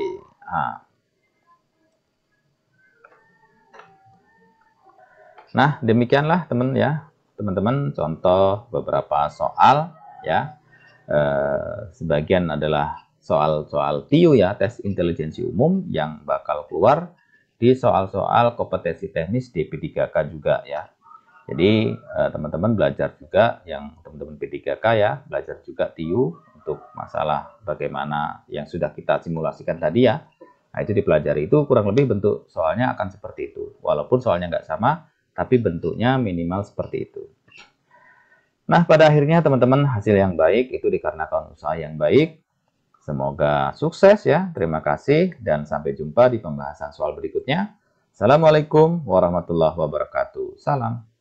Nah, demikianlah teman-teman contoh beberapa soal ya. Sebagian adalah soal-soal TIU ya, tes intelijensi umum yang bakal keluar di soal-soal kompetensi teknis di P3K juga ya. Jadi teman-teman belajar juga yang teman-teman P3K ya, belajar juga TIU untuk masalah bagaimana yang sudah kita simulasikan tadi ya. Nah, itu dipelajari, itu kurang lebih bentuk soalnya akan seperti itu. Walaupun soalnya nggak sama, tapi bentuknya minimal seperti itu. Nah, pada akhirnya teman-teman, hasil yang baik itu dikarenakan usaha yang baik. Semoga sukses ya. Terima kasih dan sampai jumpa di pembahasan soal berikutnya. Assalamualaikum warahmatullahi wabarakatuh. Salam.